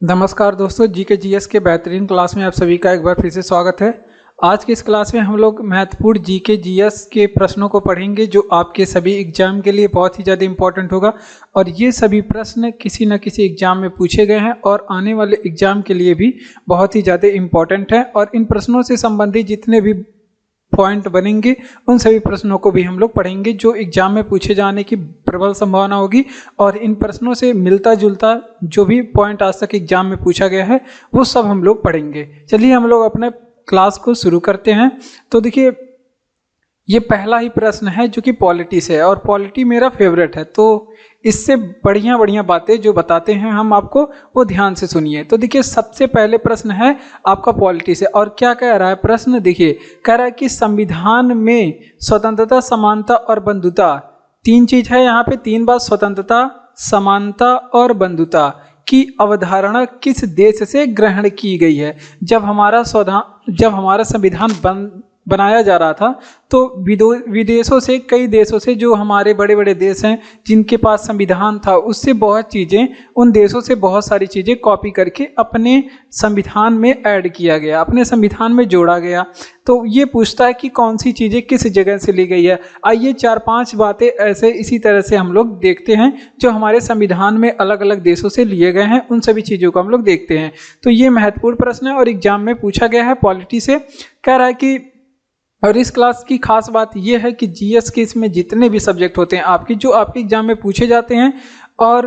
नमस्कार दोस्तों, GK GS के बेहतरीन क्लास में आप सभी का एक बार फिर से स्वागत है। आज की इस क्लास में हम लोग महत्वपूर्ण जीके जीएस के प्रश्नों को पढ़ेंगे जो आपके सभी एग्जाम के लिए बहुत ही ज़्यादा इंपॉर्टेंट होगा। और ये सभी प्रश्न किसी न किसी एग्जाम में पूछे गए हैं और आने वाले एग्जाम के लिए भी बहुत ही ज़्यादा इंपॉर्टेंट है। और इन प्रश्नों से संबंधित जितने भी पॉइंट बनेंगे उन सभी प्रश्नों को भी हम लोग पढ़ेंगे जो एग्जाम में पूछे जाने की प्रबल संभावना होगी। और इन प्रश्नों से मिलता जुलता जो भी पॉइंट आज तक एग्जाम में पूछा गया है वो सब हम लोग पढ़ेंगे। चलिए हम लोग अपने क्लास को शुरू करते हैं। तो देखिए, ये पहला ही प्रश्न है जो कि पॉलिटी से है और पॉलिटी मेरा फेवरेट है, तो इससे बढ़िया बढ़िया बातें जो बताते हैं हम आपको वो ध्यान से सुनिए। तो देखिए, सबसे पहले प्रश्न है आपका पॉलिटी से। और क्या कह रहा है प्रश्न, देखिए कह रहा है कि संविधान में स्वतंत्रता, समानता और बंधुता, तीन चीज है यहाँ पे, तीन बात, स्वतंत्रता, समानता और बंधुता की अवधारणा किस देश से ग्रहण की गई है। जब हमारा संविधान बनाया जा रहा था तो विदेशों से, कई देशों से, जो हमारे बड़े बड़े देश हैं जिनके पास संविधान था, उससे बहुत चीज़ें, उन देशों से बहुत सारी चीज़ें कॉपी करके अपने संविधान में ऐड किया गया, अपने संविधान में जोड़ा गया। तो ये पूछता है कि कौन सी चीज़ें किस जगह से ली गई है। आइए चार पांच बातें ऐसे इसी तरह से हम लोग देखते हैं जो हमारे संविधान में अलग अलग देशों से लिए गए हैं, उन सभी चीज़ों को हम लोग देखते हैं। तो ये महत्वपूर्ण प्रश्न है और एग्जाम में पूछा गया है पॉलिटी से। कह रहा है कि, और इस क्लास की खास बात यह है कि जीएस के इसमें जितने भी सब्जेक्ट होते हैं आपकी, जो आपके एग्जाम में पूछे जाते हैं, और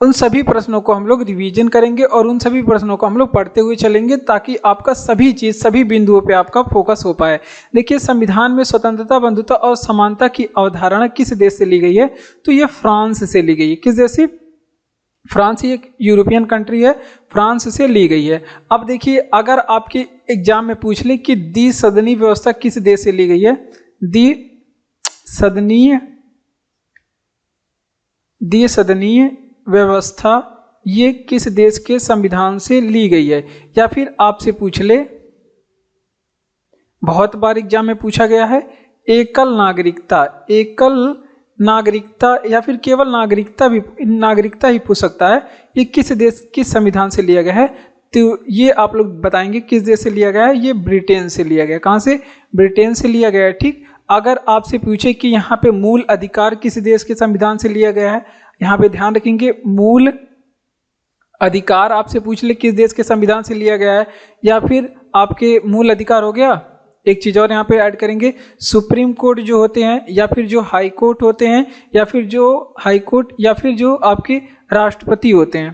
उन सभी प्रश्नों को हम लोग रिवीजन करेंगे और उन सभी प्रश्नों को हम लोग पढ़ते हुए चलेंगे ताकि आपका सभी चीज, सभी बिंदुओं पे आपका फोकस हो पाए। देखिए, संविधान में स्वतंत्रता, बंधुता और समानता की अवधारणा किस देश से ली गई है, तो ये फ्रांस से ली गई है। किस देश से? फ्रांस ही एक यूरोपियन कंट्री है, फ्रांस से ली गई है। अब देखिए, अगर आपके एग्जाम में पूछ ले कि द्विसदनीय व्यवस्था किस देश से ली गई है, द्विसदनीय व्यवस्था ये किस देश के संविधान से ली गई है। या फिर आपसे पूछ ले, बहुत बार एग्जाम में पूछा गया है, एकल नागरिकता या फिर केवल नागरिकता ही पूछ सकता है, ये किस देश, किस संविधान से लिया गया है। तो ये आप लोग बताएंगे किस देश से लिया गया है। ये ब्रिटेन से लिया गया। कहाँ से? ब्रिटेन से लिया गया है। ठीक। अगर आपसे पूछे कि यहाँ पे मूल अधिकार किस देश के संविधान से लिया गया है, यहाँ पे ध्यान रखेंगे, मूल अधिकार आपसे पूछ ले किस देश के संविधान से लिया गया है। या फिर आपके मूल अधिकार हो गया, एक चीज और यहाँ पे ऐड करेंगे, सुप्रीम कोर्ट जो होते हैं, या फिर जो हाई कोर्ट होते हैं, या फिर जो आपके राष्ट्रपति होते हैं।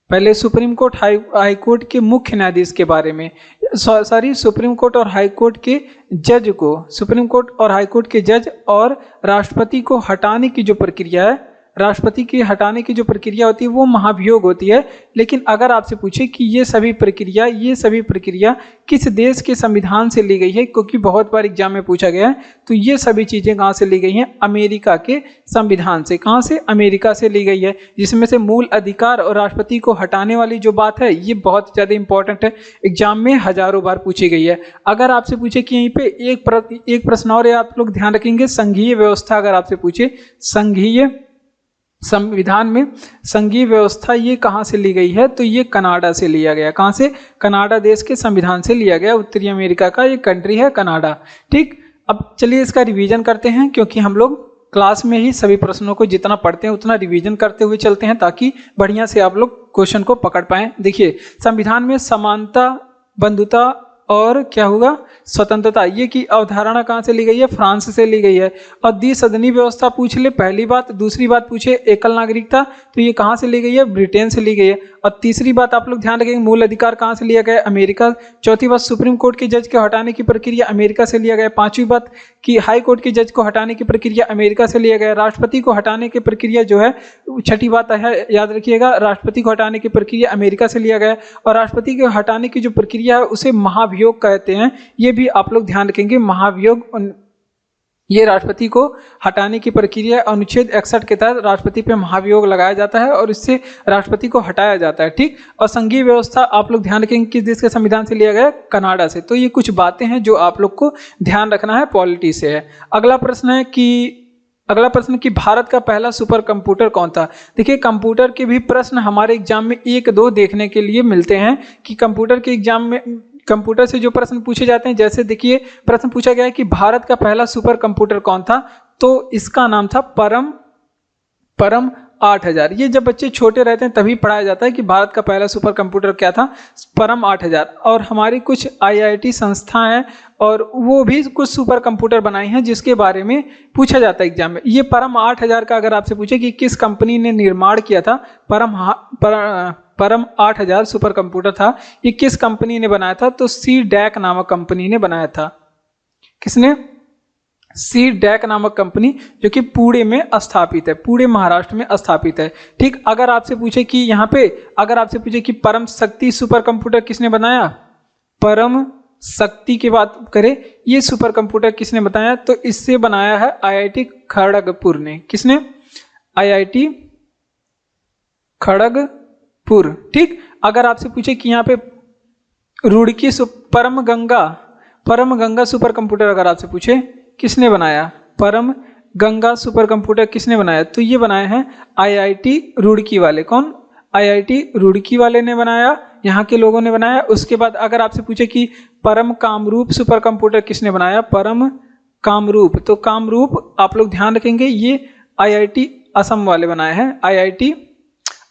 पहले सुप्रीम कोर्ट, हाई कोर्ट के मुख्य न्यायाधीश के बारे में, सुप्रीम कोर्ट और हाई कोर्ट के जज को, सुप्रीम कोर्ट और हाई कोर्ट के जज और राष्ट्रपति को हटाने की जो प्रक्रिया है, राष्ट्रपति की हटाने की जो प्रक्रिया होती है वो महाभियोग होती है। लेकिन अगर आपसे पूछे कि ये सभी प्रक्रिया किस देश के संविधान से ली गई है, क्योंकि बहुत बार एग्जाम में पूछा गया है, तो ये सभी चीजें कहाँ से ली गई हैं? अमेरिका के संविधान से। कहाँ से? अमेरिका से ली गई है। जिसमें से मूल अधिकार और राष्ट्रपति को हटाने वाली जो बात है ये बहुत ज्यादा इंपॉर्टेंट है, एग्जाम में हजारों बार पूछी गई है। अगर आपसे पूछे कि यहीं पे एक प्रश्न और आप लोग ध्यान रखेंगे, संघीय व्यवस्था अगर आपसे पूछे, संविधान में संघीय व्यवस्था ये कहाँ से ली गई है, तो ये कनाडा से लिया गया। कहाँ से? कनाडा देश के संविधान से लिया गया। उत्तरी अमेरिका का ये कंट्री है कनाडा। ठीक। अब चलिए इसका रिवीजन करते हैं, क्योंकि हम लोग क्लास में ही सभी प्रश्नों को जितना पढ़ते हैं उतना रिवीजन करते हुए चलते हैं ताकि बढ़िया से आप लोग क्वेश्चन को पकड़ पाएं। देखिए, संविधान में समानता, बंधुता और क्या होगा, स्वतंत्रता, ये की अवधारणा कहाँ से ली गई है? फ्रांस से ली गई है। और द्विसदनीय व्यवस्था पूछ ले, पहली बात। दूसरी बात पूछे एकल नागरिकता, तो ये कहाँ से ली गई है? ब्रिटेन से ली गई है। और तीसरी बात आप लोग ध्यान रखेंगे, मूल अधिकार कहाँ से लिया गया है? अमेरिका। चौथी बात, सुप्रीम कोर्ट के जज को हटाने की प्रक्रिया अमेरिका से लिया गया। पांचवी बात कि हाई कोर्ट के जज को हटाने की प्रक्रिया अमेरिका से लिया गया। राष्ट्रपति को हटाने की प्रक्रिया जो है, छठी बात है, याद रखिएगा, राष्ट्रपति को हटाने की प्रक्रिया अमेरिका से लिया गया। और राष्ट्रपति को हटाने की जो प्रक्रिया है उसे महाभियोग कहते हैं। ये भी आप लोग ध्यान रखेंगे, महाभियोग, ये राष्ट्रपति को हटाने की प्रक्रिया अनुच्छेद 61 के तहत राष्ट्रपति पे महाभियोग लगाया जाता है और इससे राष्ट्रपति को हटाया जाता है। ठीक। और संघीय व्यवस्था आप लोग ध्यान रखेंगे किस देश के संविधान से लिया गया? कनाडा से। तो ये कुछ बातें हैं जो आप लोग को ध्यान रखना है, पॉलिटी से है। अगला प्रश्न है कि अगला प्रश्न कि भारत का पहला सुपर कंप्यूटर कौन था। देखिए कंप्यूटर के भी प्रश्न हमारे एग्जाम में 1-2 देखने के लिए मिलते हैं कि कंप्यूटर के एग्जाम में कंप्यूटर से जो प्रश्न पूछे जाते हैं, जैसे देखिए प्रश्न पूछा गया है कि भारत का पहला सुपर कंप्यूटर कौन था, तो इसका नाम था परम 8000। ये जब बच्चे छोटे रहते हैं तभी पढ़ाया जाता है कि भारत का पहला सुपर कंप्यूटर क्या था, परम 8000। और हमारी कुछ आईआईटी संस्थाएं हैं और वो भी कुछ सुपर कंप्यूटर बनाई हैं जिसके बारे में पूछा जाता है एग्जाम में। ये परम 8000 का अगर आपसे पूछे कि किस कंपनी ने निर्माण किया था, परम 8000 सुपर कंप्यूटर था, ये किस कंपनी ने बनाया था, तो CDAC नामक कंपनी ने बनाया था। किसने? CDAC नामक कंपनी, जो कि पुणे में स्थापित है, पुणे महाराष्ट्र में स्थापित है। ठीक, अगर आपसे पूछे कि यहाँ पे अगर आपसे पूछे कि परम शक्ति सुपर कंप्यूटर किसने बनाया, परम शक्ति की बात करें, ये सुपर कंप्यूटर किसने बताया, तो इससे बनाया है IIT खड़गपुर ने। किसने? IIT खड़गपुर। ठीक, अगर आपसे पूछे कि यहाँ पे रुड़की परम गंगा सुपर कंप्यूटर अगर आपसे पूछे किसने बनाया, परम गंगा सुपर कंप्यूटर किसने बनाया, तो ये बनाए हैं IIT रुड़की वाले। कौन? IIT रुड़की वाले ने बनाया, यहाँ के लोगों ने बनाया। उसके बाद अगर आपसे पूछे कि परम कामरूप सुपर कंप्यूटर किसने बनाया, परम कामरूप, तो कामरूप आप लोग ध्यान रखेंगे ये IIT असम वाले बनाए हैं। IIT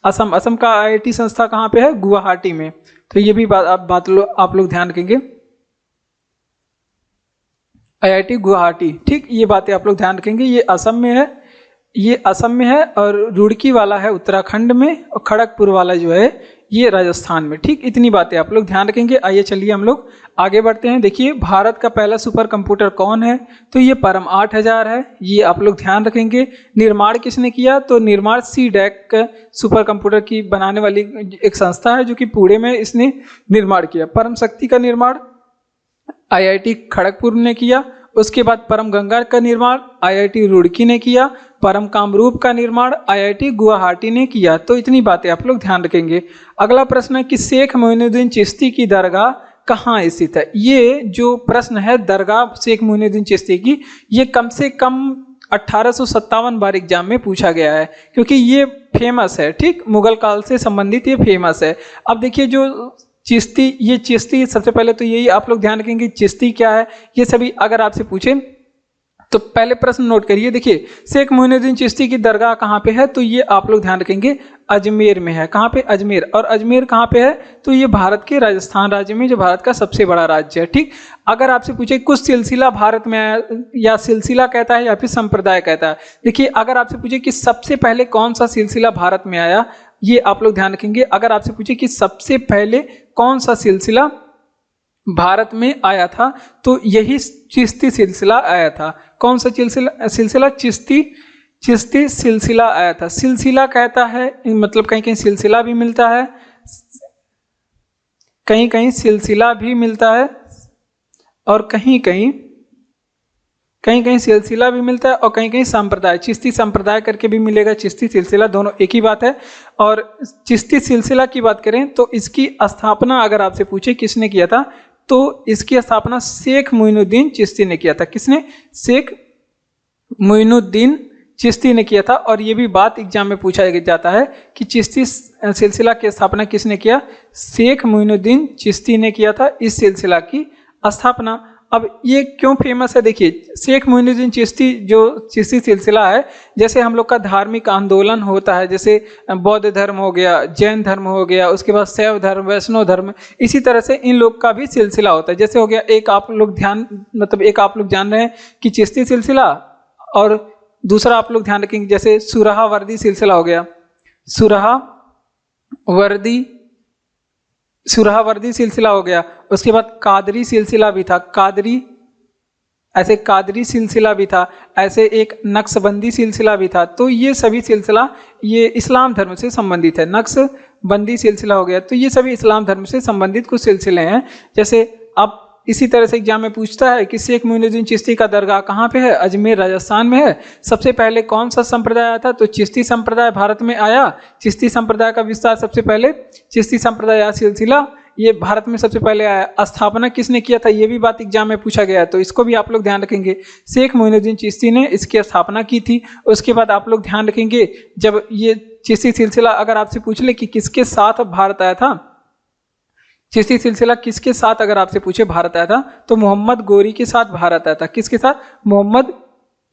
असम का IIT संस्था कहाँ पे है, गुवाहाटी में। तो ये भी आप लोग ध्यान रखेंगे, IIT गुवाहाटी। ठीक, ये बातें आप लोग ध्यान रखेंगे। ये असम में है और रुड़की वाला है उत्तराखंड में और खड़गपुर वाला जो है ये राजस्थान में। ठीक, इतनी बातें आप लोग ध्यान रखेंगे। आइए चलिए हम लोग आगे बढ़ते हैं। देखिए भारत का पहला सुपर कंप्यूटर कौन है, तो ये परम 8000 है, ये आप लोग ध्यान रखेंगे। निर्माण किसने किया, तो निर्माण CDAC सुपर कंप्यूटर की बनाने वाली एक संस्था है जो कि पुणे में इसने निर्माण किया। परम शक्ति का निर्माण IIT खड़गपुर ने किया। उसके बाद परम गंगा का निर्माण IIT रुड़की ने किया। परम कामरूप का निर्माण IIT गुवाहाटी ने किया। तो इतनी बातें आप लोग ध्यान रखेंगे। अगला प्रश्न है कि शेख मोइनुद्दीन चिश्ती की दरगाह कहाँ स्थित है। ये जो प्रश्न है दरगाह शेख मोइनुद्दीन चिश्ती की, ये कम से कम 1857 बार एग्जाम में पूछा गया है क्योंकि ये फेमस है। ठीक, मुगल काल से संबंधित ये फेमस है। अब देखिए जो चिश्ती सबसे पहले तो यही आप लोग ध्यान रखेंगे चिश्ती क्या है, ये सभी अगर आपसे पूछे तो पहले प्रश्न नोट करिए। देखिए शेख मोइनुद्दीन चिश्ती की दरगाह कहाँ पे है, तो ये आप लोग ध्यान रखेंगे अजमेर में है। कहाँ पे? अजमेर। और अजमेर कहाँ पे है, तो ये भारत के राजस्थान राज्य में, जो भारत का सबसे बड़ा राज्य है। ठीक, अगर आपसे पूछे कुछ सिलसिला भारत में आया, या सिलसिला कहता है या फिर संप्रदाय कहता है। देखिए अगर आपसे पूछे कि सबसे पहले कौन सा सिलसिला भारत में आया, ये आप लोग ध्यान रखेंगे। अगर आपसे पूछे कि सबसे पहले कौन सा सिलसिला भारत में आया था, तो यही चिश्ती सिलसिला आया था। कौन सा सिलसिला? चिश्ती सिलसिला आया था। सिलसिला कहता है मतलब कहीं कहीं सिलसिला भी मिलता है, कहीं कहीं सिलसिला भी मिलता है और कहीं कहीं सिलसिला भी मिलता है और कहीं कहीं संप्रदाय, चिश्ती संप्रदाय करके भी मिलेगा। चिश्ती सिलसिला दोनों एक ही बात है। और चिश्ती सिलसिला की बात करें तो इसकी स्थापना अगर आपसे पूछे किसने किया था, तो इसकी स्थापना शेख मोइनुद्दीन चिश्ती ने किया था। किसने? शेख मोइनुद्दीन चिश्ती ने किया था। और ये भी बात एग्जाम में पूछा जाता है कि चिश्ती सिलसिला की स्थापना किसने किया, शेख मोइनुद्दीन चिश्ती ने किया था इस सिलसिला की स्थापना। अब ये क्यों फेमस है, देखिए शेख मोइनुद्दीन चिश्ती जो चिश्ती सिलसिला है, जैसे हम लोग का धार्मिक आंदोलन होता है, जैसे बौद्ध धर्म हो गया, जैन धर्म हो गया, उसके बाद शैव धर्म, वैष्णव धर्म, इसी तरह से इन लोग का भी सिलसिला होता है। जैसे हो गया एक आप लोग जान रहे हैं कि चिश्ती सिलसिला, और दूसरा आप लोग ध्यान रखेंगे जैसे सुरहावर्दी सिलसिला हो गया, सुरहावर्दी सिलसिला हो गया। उसके बाद कादरी सिलसिला भी था, कादरी सिलसिला भी था, ऐसे एक नक्शबंदी सिलसिला भी था। तो ये सभी सिलसिला ये इस्लाम धर्म से संबंधित है। नक्शबंदी सिलसिला हो गया, तो ये सभी इस्लाम धर्म से संबंधित कुछ सिलसिले हैं। जैसे अब इसी तरह से एग्जाम में पूछता है कि शेख मोइनुद्दीन चिश्ती का दरगाह कहाँ पे है, अजमेर राजस्थान में है। सबसे पहले कौन सा संप्रदाय आया था, तो चिश्ती संप्रदाय भारत में आया। चिश्ती संप्रदाय का विस्तार सबसे पहले, चिश्ती संप्रदाय या सिलसिला ये भारत में सबसे पहले आया। स्थापना किसने किया था, ये भी बात एग्जाम में पूछा गया है, तो इसको भी आप लोग ध्यान रखेंगे। शेख मोइनुद्दीन चिश्ती ने इसकी स्थापना की थी। उसके बाद आप लोग ध्यान रखेंगे, जब ये चिश्ती सिलसिला अगर आपसे पूछ ले कि किसके साथ भारत आया था, चिश्ती सिलसिला किसके साथ अगर आपसे पूछे भारत आया था, तो मोहम्मद गोरी के साथ भारत आया था। किसके साथ, मोहम्मद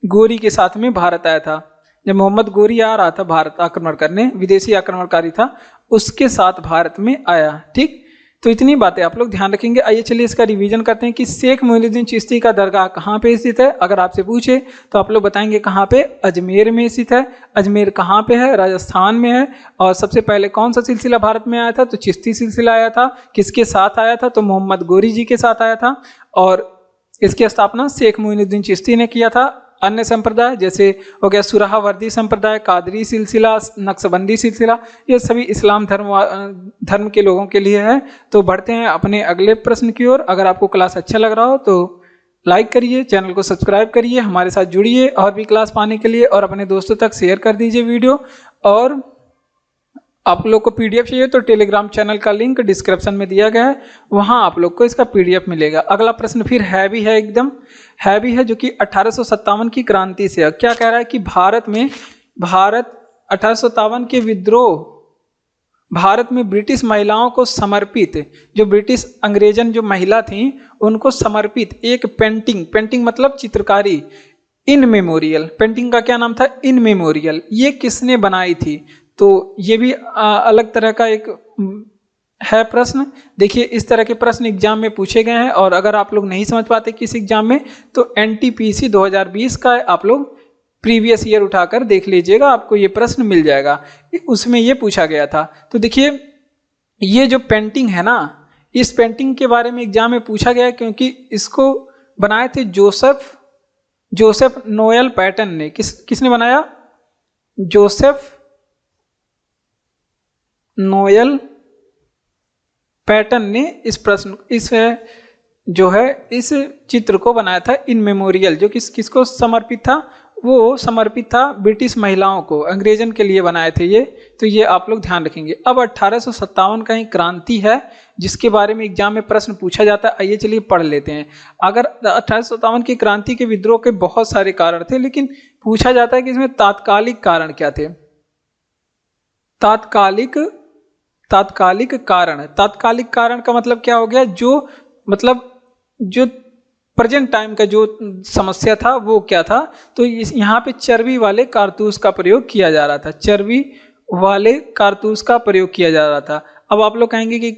गोरी के साथ में भारत आया था। जब मोहम्मद गोरी आ रहा था भारत आक्रमण करने, विदेशी आक्रमणकारी था, उसके साथ भारत में आया। ठीक, तो इतनी बातें आप लोग ध्यान रखेंगे। आइए चलिए इसका रिवीजन करते हैं कि शेख मोइनुद्दीन चिश्ती का दरगाह कहाँ पे स्थित है। अगर आपसे पूछे तो आप लोग बताएंगे कहाँ पे, अजमेर में स्थित है। अजमेर कहाँ पे है, राजस्थान में है। और सबसे पहले कौन सा सिलसिला भारत में आया था, तो चिश्ती सिलसिला आया था। किसके साथ आया था, तो मोहम्मद गोरी जी के साथ आया था। और इसकी स्थापना शेख मोइनुद्दीन चिश्ती ने किया था। अन्य संप्रदाय जैसे हो गया सुरहावर्दी संप्रदाय, कादरी सिलसिला, नक्शबंदी सिलसिला, ये सभी इस्लाम धर्म के लोगों के लिए है। तो बढ़ते हैं अपने अगले प्रश्न की ओर। अगर आपको क्लास अच्छा लग रहा हो तो लाइक करिए, चैनल को सब्सक्राइब करिए, हमारे साथ जुड़िए और भी क्लास पाने के लिए, और अपने दोस्तों तक शेयर कर दीजिए वीडियो। और आप लोग को पीडीएफ चाहिए तो टेलीग्राम चैनल का लिंक डिस्क्रिप्शन में दिया गया है, वहां आप लोग को इसका पीडीएफ मिलेगा। अगला प्रश्न फिर हैवी है, एकदम हैवी है, जो कि 1857 की क्रांति से है। क्या कह रहा है कि भारत 1857 के विद्रोह, भारत में ब्रिटिश महिलाओं को समर्पित, जो ब्रिटिश अंग्रेजन जो महिला थी उनको समर्पित एक पेंटिंग मतलब चित्रकारी, इन मेमोरियल, पेंटिंग का क्या नाम था, इन मेमोरियल, ये किसने बनाई थी। तो ये भी अलग तरह का एक है प्रश्न। देखिए इस तरह के प्रश्न एग्जाम में पूछे गए हैं, और अगर आप लोग नहीं समझ पाते किस एग्जाम में, तो एनटीपीसी 2020 का आप लोग प्रीवियस ईयर उठाकर देख लीजिएगा, आपको ये प्रश्न मिल जाएगा, उसमें ये पूछा गया था। तो देखिए ये जो पेंटिंग है ना, इस पेंटिंग के बारे में एग्जाम में पूछा गया है, क्योंकि इसको बनाए थे जोसेफ नोएल पैटन ने। किसने बनाया, जोसेफ नोएल पैटन ने इस जो है इस चित्र को बनाया था, इन मेमोरियल, जो किसको समर्पित था, वो समर्पित था ब्रिटिश महिलाओं को, अंग्रेजन के लिए बनाए थे ये। तो ये आप लोग ध्यान रखेंगे। अब 1857 का ही क्रांति है जिसके बारे में एग्जाम में प्रश्न पूछा जाता है। आइए चलिए पढ़ लेते हैं। अगर 1857 की क्रांति के विद्रोह के बहुत सारे कारण थे, लेकिन पूछा जाता है कि इसमें तात्कालिक कारण क्या थे। तात्कालिक कारण का मतलब क्या हो गया, जो प्रेजेंट टाइम का जो समस्या था वो क्या था, तो यहाँ पे चर्बी वाले कारतूस का प्रयोग किया जा रहा था, चर्बी वाले कारतूस का प्रयोग किया जा रहा था। अब आप लोग कहेंगे कि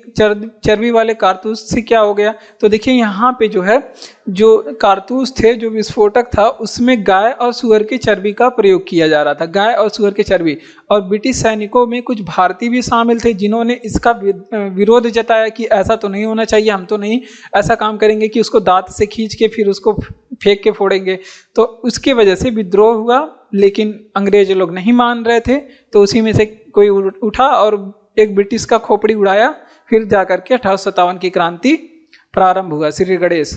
चर्बी वाले कारतूस से क्या हो गया, तो देखिए यहाँ पे जो है, जो कारतूस थे, जो विस्फोटक था, उसमें गाय और सुअर की चर्बी का प्रयोग किया जा रहा था, गाय और सुअर की चर्बी। और ब्रिटिश सैनिकों में कुछ भारतीय भी शामिल थे जिन्होंने इसका विरोध जताया कि ऐसा तो नहीं होना चाहिए, हम तो नहीं ऐसा काम करेंगे कि उसको दांत से खींच के फिर उसको फेंक के फोड़ेंगे। तो उसकी वजह से विद्रोह हुआ, लेकिन अंग्रेज लोग नहीं मान रहे थे, तो उसी में से कोई उठा और एक ब्रिटिश का खोपड़ी उड़ाया, फिर जाकर के 1857 की क्रांति प्रारंभ हुआ। श्री गणेश।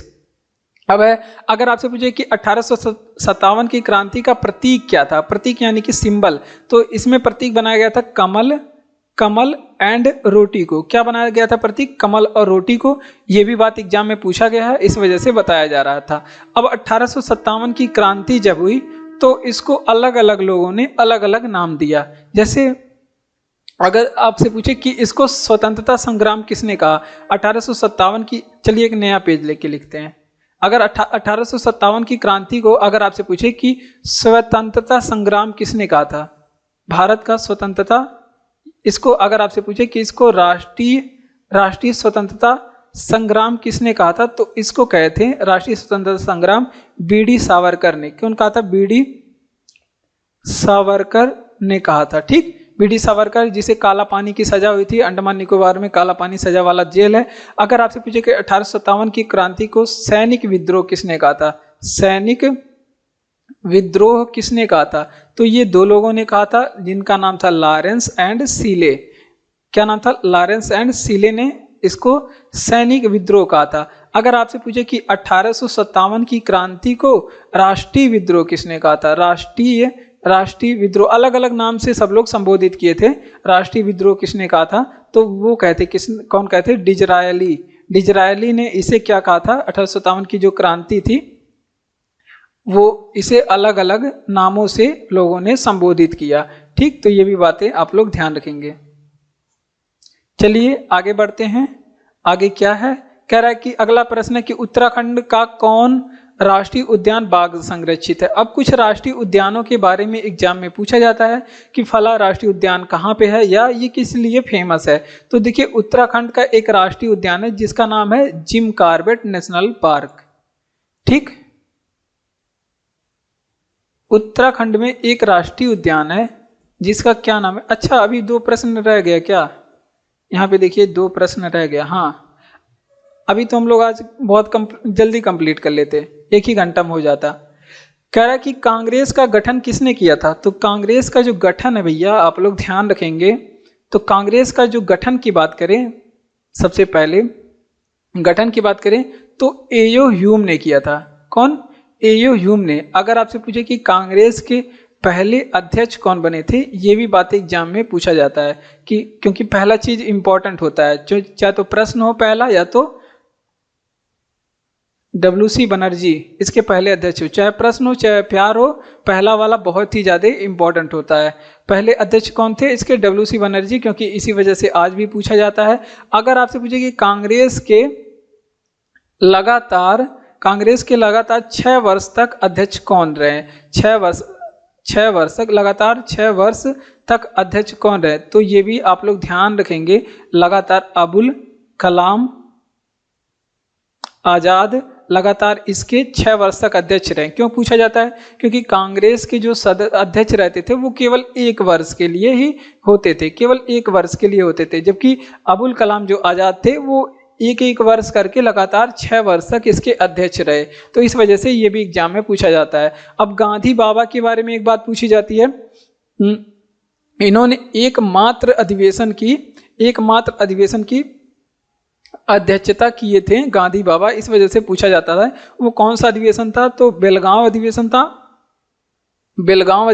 अब है, अगर आपसे पूछे कि 1857 की क्रांति का प्रतीक क्या था, प्रतीक यानी कि सिंबल, तो इसमें प्रतीक बनाया गया था कमल एंड रोटी को। क्या बनाया गया था प्रतीक, कमल और रोटी को। यह भी बात एग्जाम में पूछा गया है, इस वजह से बताया जा रहा था। अब 1857 की क्रांति जब हुई तो इसको अलग अलग लोगों ने अलग अलग नाम दिया। जैसे अगर आपसे पूछे कि इसको स्वतंत्रता संग्राम किसने कहा, 1857 की, चलिए एक नया पेज लेके लिखते हैं। अगर 1857 की क्रांति को अगर आपसे पूछे कि स्वतंत्रता संग्राम किसने कहा था, भारत का स्वतंत्रता, इसको अगर आपसे पूछे कि इसको राष्ट्रीय स्वतंत्रता संग्राम किसने कहा था, तो इसको कहे थे राष्ट्रीय स्वतंत्रता संग्राम बीडी सावरकर ने। कौन कहा था, बीडी सावरकर ने कहा था। ठीक, बीडी सावरकर, जिसे काला पानी की सजा हुई थी, अंडमान निकोबार में काला पानी सजा वाला जेल है। अगर आपसे पूछे कि 1857 की क्रांति को सैनिक विद्रोह किसने कहा था, सैनिक विद्रोह किसने कहा था, तो ये दो लोगों ने कहा था, जिनका नाम था लॉरेंस एंड सीले। क्या नाम था, लॉरेंस एंड सीले ने इसको सैनिक विद्रोह कहा था। अगर आपसे पूछे कि 1857 की क्रांति को राष्ट्रीय विद्रोह किसने कहा था, राष्ट्रीय विद्रोह, अलग अलग नाम से सब लोग संबोधित किए थे। राष्ट्रीय विद्रोह किसने कहा था? तो वो कहते कौन कहते? डिजरायली। डिजरायली ने इसे क्या कहा था? 1857 की जो क्रांति थी वो इसे अलग अलग नामों से लोगों ने संबोधित किया। ठीक, तो ये भी बातें आप लोग ध्यान रखेंगे। चलिए आगे बढ़ते हैं। आगे क्या है? कह रहा है कि अगला प्रश्न है कि उत्तराखंड का कौन राष्ट्रीय उद्यान बाघ संरक्षित है? अब कुछ राष्ट्रीय उद्यानों के बारे में एग्जाम में पूछा जाता है कि फला राष्ट्रीय उद्यान कहाँ पे है या ये किस लिए फेमस है। तो देखिए, उत्तराखंड का एक राष्ट्रीय उद्यान है जिसका नाम है जिम कॉर्बेट नेशनल पार्क। ठीक, उत्तराखंड में एक राष्ट्रीय उद्यान है जिसका क्या नाम है? अच्छा, अभी 2 प्रश्न रह गया क्या? यहाँ पे देखिए 2 प्रश्न रह गया। हाँ, अभी तो हम लोग आज बहुत जल्दी कंप्लीट कर लेते, 1 ही घंटा में हो जाता। कह रहा है कि कांग्रेस का गठन किसने किया था? तो कांग्रेस का जो गठन है भैया, आप लोग ध्यान रखेंगे। तो कांग्रेस का जो गठन की बात करें, सबसे पहले गठन की बात करें तो एयो ह्यूम ने किया था। कौन? एयो ह्यूम ने। अगर आपसे पूछे कि कांग्रेस के पहले अध्यक्ष कौन बने थे, ये भी बात एग्जाम में पूछा जाता है कि क्योंकि पहला चीज इंपॉर्टेंट होता है, चाहे तो प्रश्न हो पहला या तो WC बनर्जी इसके पहले अध्यक्ष हो, चाहे प्रश्न हो चाहे प्यार हो, पहला वाला बहुत ही ज्यादा इंपॉर्टेंट होता है। पहले अध्यक्ष कौन थे इसके? WC बनर्जी, क्योंकि इसी वजह से आज भी पूछा जाता है। अगर आपसे पूछे कि कांग्रेस के लगातार 6 वर्ष तक अध्यक्ष कौन रहे? 6 वर्ष तक, लगातार 6 वर्ष तक अध्यक्ष कौन रहे? तो ये भी आप लोग ध्यान रखेंगे, लगातार अबुल कलाम आजाद लगातार इसके 6 वर्ष तक अध्यक्ष रहे। क्यों पूछा जाता है? क्योंकि कांग्रेस के जो अध्यक्ष रहते थे वो केवल 1 वर्ष के लिए ही होते थे, केवल 1 वर्ष के लिए होते थे, जबकि अबुल कलाम जो आजाद थे वो एक वर्ष करके लगातार 6 वर्ष तक इसके अध्यक्ष रहे। तो इस वजह से ये भी एग्जाम में पूछा जाता है। अब गांधी बाबा के बारे में एक बात पूछी जाती है, इन्होंने एकमात्र अधिवेशन की अध्यक्षता किए थे गांधी बाबा, इस वजह से पूछा जाता था। वो कौन सा अधिवेशन था? तो बेलगांव अधिवेशन था। बेलगांव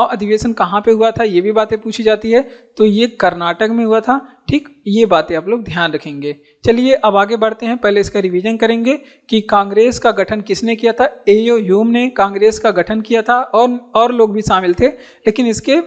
अधिवेशन कहाँ पे हुआ था, ये भी बातें पूछी जाती है। तो ये कर्नाटक में हुआ था। ठीक, ये बातें आप लोग ध्यान रखेंगे। चलिए अब आगे बढ़ते हैं, पहले इसका रिवीजन करेंगे कि कांग्रेस का गठन किसने किया था? एयो ह्यूम ने कांग्रेस का गठन किया था, और लोग भी शामिल थे, लेकिन इसके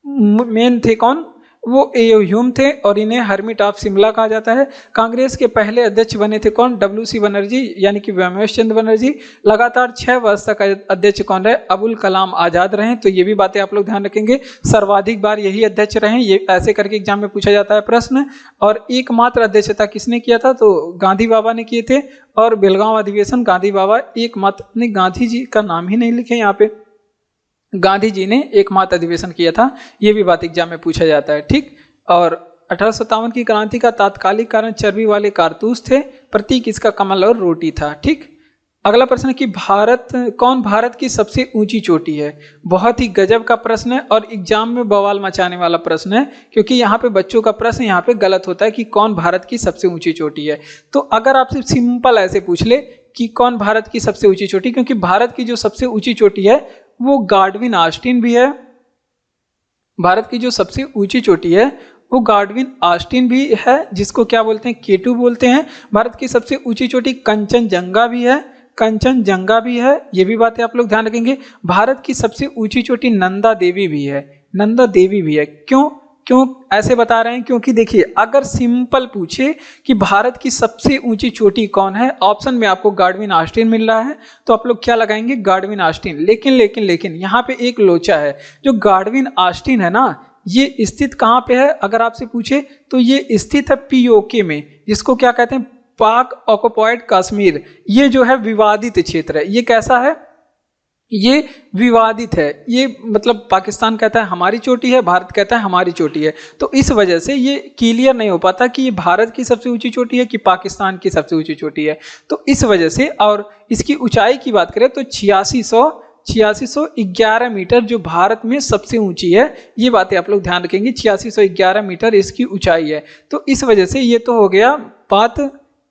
मेन थे कौन? वो एयो ह्यूम थे, और इन्हें हर्मिट ऑफ शिमला कहा जाता है। कांग्रेस के पहले अध्यक्ष बने थे कौन? WC बनर्जी, यानी कि व्योमेश चंद्र बनर्जी। लगातार 6 वर्ष तक अध्यक्ष कौन रहे? अबुल कलाम आजाद रहे। तो ये भी बातें आप लोग ध्यान रखेंगे, सर्वाधिक बार यही अध्यक्ष रहे, ये ऐसे करके एग्जाम में पूछा जाता है प्रश्न। और एकमात्र अध्यक्षता किसने किया था? तो गांधी बाबा ने किए थे। और बेलगांव अधिवेशन गांधी बाबा एकमात्र ने, गांधी जी का नाम ही नहीं लिखे यहाँ पे, गांधी जी ने एकमात्र अधिवेशन किया था। यह भी बात एग्जाम में पूछा जाता है। ठीक, और 1857 की क्रांति का तात्कालिक कारण चर्बी वाले कारतूस थे, प्रतीक इसका कमल और रोटी था। ठीक, अगला प्रश्न है कि भारत की सबसे ऊंची चोटी है? बहुत ही गजब का प्रश्न है और एग्जाम में बवाल मचाने वाला प्रश्न है, क्योंकि यहाँ पे बच्चों का प्रश्न यहाँ पे गलत होता है कि कौन भारत की सबसे ऊंची चोटी है। तो अगर आपसे सिंपल ऐसे पूछ ले कि कौन भारत की सबसे ऊंची चोटी, क्योंकि भारत की जो सबसे ऊंची चोटी है वो गार्डविन ऑस्टिन भी है। भारत की जो सबसे ऊंची चोटी है वो गार्डविन ऑस्टिन भी है, जिसको क्या बोलते हैं? K2 बोलते हैं। भारत की सबसे ऊंची चोटी कंचनजंगा भी है, ये भी बातें आप लोग ध्यान रखेंगे। भारत की सबसे ऊंची चोटी नंदा देवी भी है। क्यों ऐसे बता रहे हैं? क्योंकि देखिए, अगर सिंपल पूछे कि भारत की सबसे ऊंची चोटी कौन है, ऑप्शन में आपको गार्डविन ऑस्टिन मिल रहा है, तो आप लोग क्या लगाएंगे? Godwin Austin. लेकिन यहाँ पे एक लोचा है। जो गार्डविन ऑस्टिन है ना, ये स्थित कहाँ पे है? अगर आपसे पूछे तो ये स्थित है POK में, जिसको क्या कहते हैं? पाक ऑक्युपाइड कश्मीर। ये जो है विवादित क्षेत्र है। ये कैसा है? ये विवादित है। ये मतलब पाकिस्तान कहता है हमारी चोटी है, भारत कहता है हमारी चोटी है। तो इस वजह से ये क्लियर नहीं हो पाता कि ये भारत की सबसे ऊंची चोटी है कि पाकिस्तान की सबसे ऊंची चोटी है। तो इस वजह से, और इसकी ऊंचाई की बात करें तो 8611 मीटर जो भारत में सबसे ऊंची है। ये बातें आप लोग ध्यान रखेंगे, 8611 मीटर इसकी ऊंचाई है। तो इस वजह से ये तो हो गया बात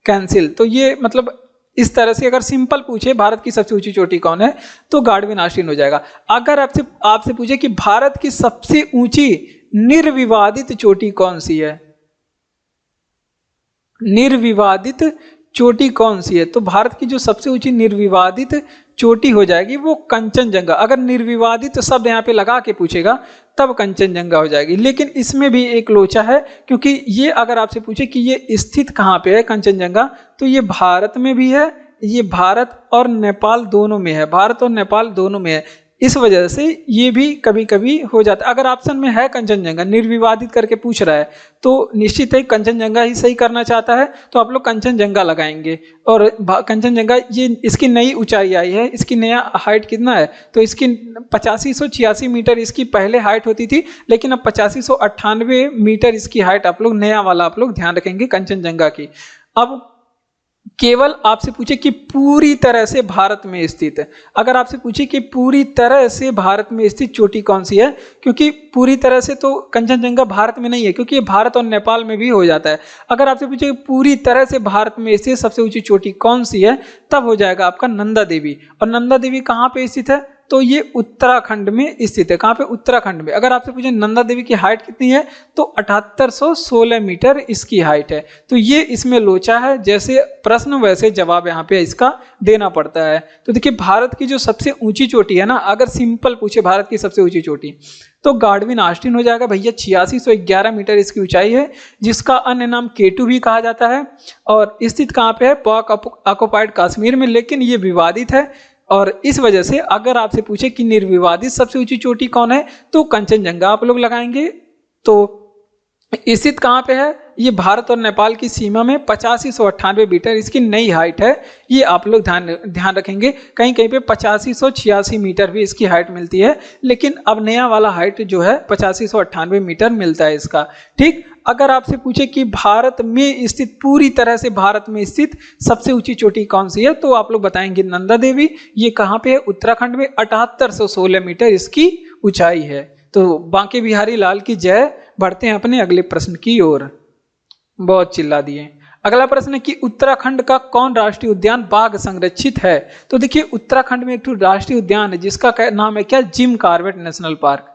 कैंसिल। तो ये मतलब इस तरह से अगर सिंपल पूछे भारत की सबसे ऊंची चोटी कौन है तो गार्डविन ऑस्टिन हो जाएगा। अगर आपसे पूछे कि भारत की सबसे ऊंची निर्विवादित चोटी कौन सी है, निर्विवादित चोटी कौन सी है, तो भारत की जो सबसे ऊंची निर्विवादित चोटी हो जाएगी वो कंचनजंगा। अगर निर्विवादित शब्द यहाँ पे लगा के पूछेगा तब कंचनजंगा हो जाएगी। लेकिन इसमें भी एक लोचा है, क्योंकि ये अगर आपसे पूछे कि ये स्थित कहाँ पे है कंचनजंगा, तो ये भारत में भी है, ये भारत और नेपाल दोनों में है, भारत और नेपाल दोनों में है। इस वजह से ये भी कभी कभी हो जाता है। अगर ऑप्शन में है कंचनजंगा, निर्विवादित करके पूछ रहा है, तो निश्चित है कंचनजंगा ही सही करना चाहता है, तो आप लोग कंचनजंगा लगाएंगे। और कंचनजंगा ये इसकी नई ऊंचाई आई है, इसकी नया हाइट कितना है, तो इसकी 8586 मीटर इसकी पहले हाइट होती थी, लेकिन अब 8598 मीटर इसकी हाइट आप लोग नया वाला आप लोग ध्यान रखेंगे कंचनजंगा की। अब केवल आपसे पूछे कि पूरी तरह से भारत में स्थित है, अगर आपसे पूछे कि पूरी तरह से भारत में स्थित चोटी कौन सी है, क्योंकि पूरी तरह से तो कंचनजंगा भारत में नहीं है, क्योंकि ये भारत और नेपाल में भी हो जाता है। अगर आपसे पूछे कि पूरी तरह से भारत में स्थित सबसे ऊंची चोटी कौन सी है, तब हो जाएगा आपका नंदा देवी। और नंदा देवी कहाँ पे स्थित है, तो ये उत्तराखंड में स्थित है। कहाँ पे, उत्तराखंड में। अगर आपसे पूछे नंदा देवी की हाइट कितनी है, तो 7816 मीटर इसकी हाइट है। तो ये इसमें लोचा है, जैसे प्रश्न वैसे जवाब यहाँ पे इसका देना पड़ता है। तो देखिए भारत की जो सबसे ऊंची चोटी है ना, अगर सिंपल पूछे भारत की सबसे ऊंची चोटी, तो गार्डविन ऑस्टिन हो जाएगा भैया। 8611 मीटर इसकी ऊंचाई है, जिसका अन्य नाम K2 भी कहा जाता है। और स्थित कहाँ पे है, पाक ऑक्युपाइड कश्मीर में, लेकिन ये विवादित है। और इस वजह से अगर आपसे पूछे कि निर्विवादित सबसे ऊंची चोटी कौन है, तो कंचनजंगा आप लोग लगाएंगे। तो स्थित कहाँ पे है, ये भारत और नेपाल की सीमा में 8598 मीटर इसकी नई हाइट है। ये आप लोग ध्यान रखेंगे। कहीं कहीं पे 8586 मीटर भी इसकी हाइट मिलती है, लेकिन अब नया वाला हाइट जो है 8598 मीटर मिलता है इसका। ठीक, अगर आपसे पूछे कि भारत में स्थित, पूरी तरह से भारत में स्थित सबसे ऊंची चोटी कौन सी है, तो आप लोग बताएंगे नंदा देवी। ये कहाँ पे है, उत्तराखंड में, 7816 मीटर इसकी ऊंचाई है। तो बांके बिहारी लाल की जय। बढ़ते हैं अपने अगले प्रश्न की ओर। बहुत चिल्ला दिए। अगला प्रश्न है कि उत्तराखंड का कौन राष्ट्रीय उद्यान बाघ संरक्षित है। तो देखिए उत्तराखंड में एक तो राष्ट्रीय उद्यान है जिसका नाम है क्या, जिम कॉर्बेट नेशनल पार्क।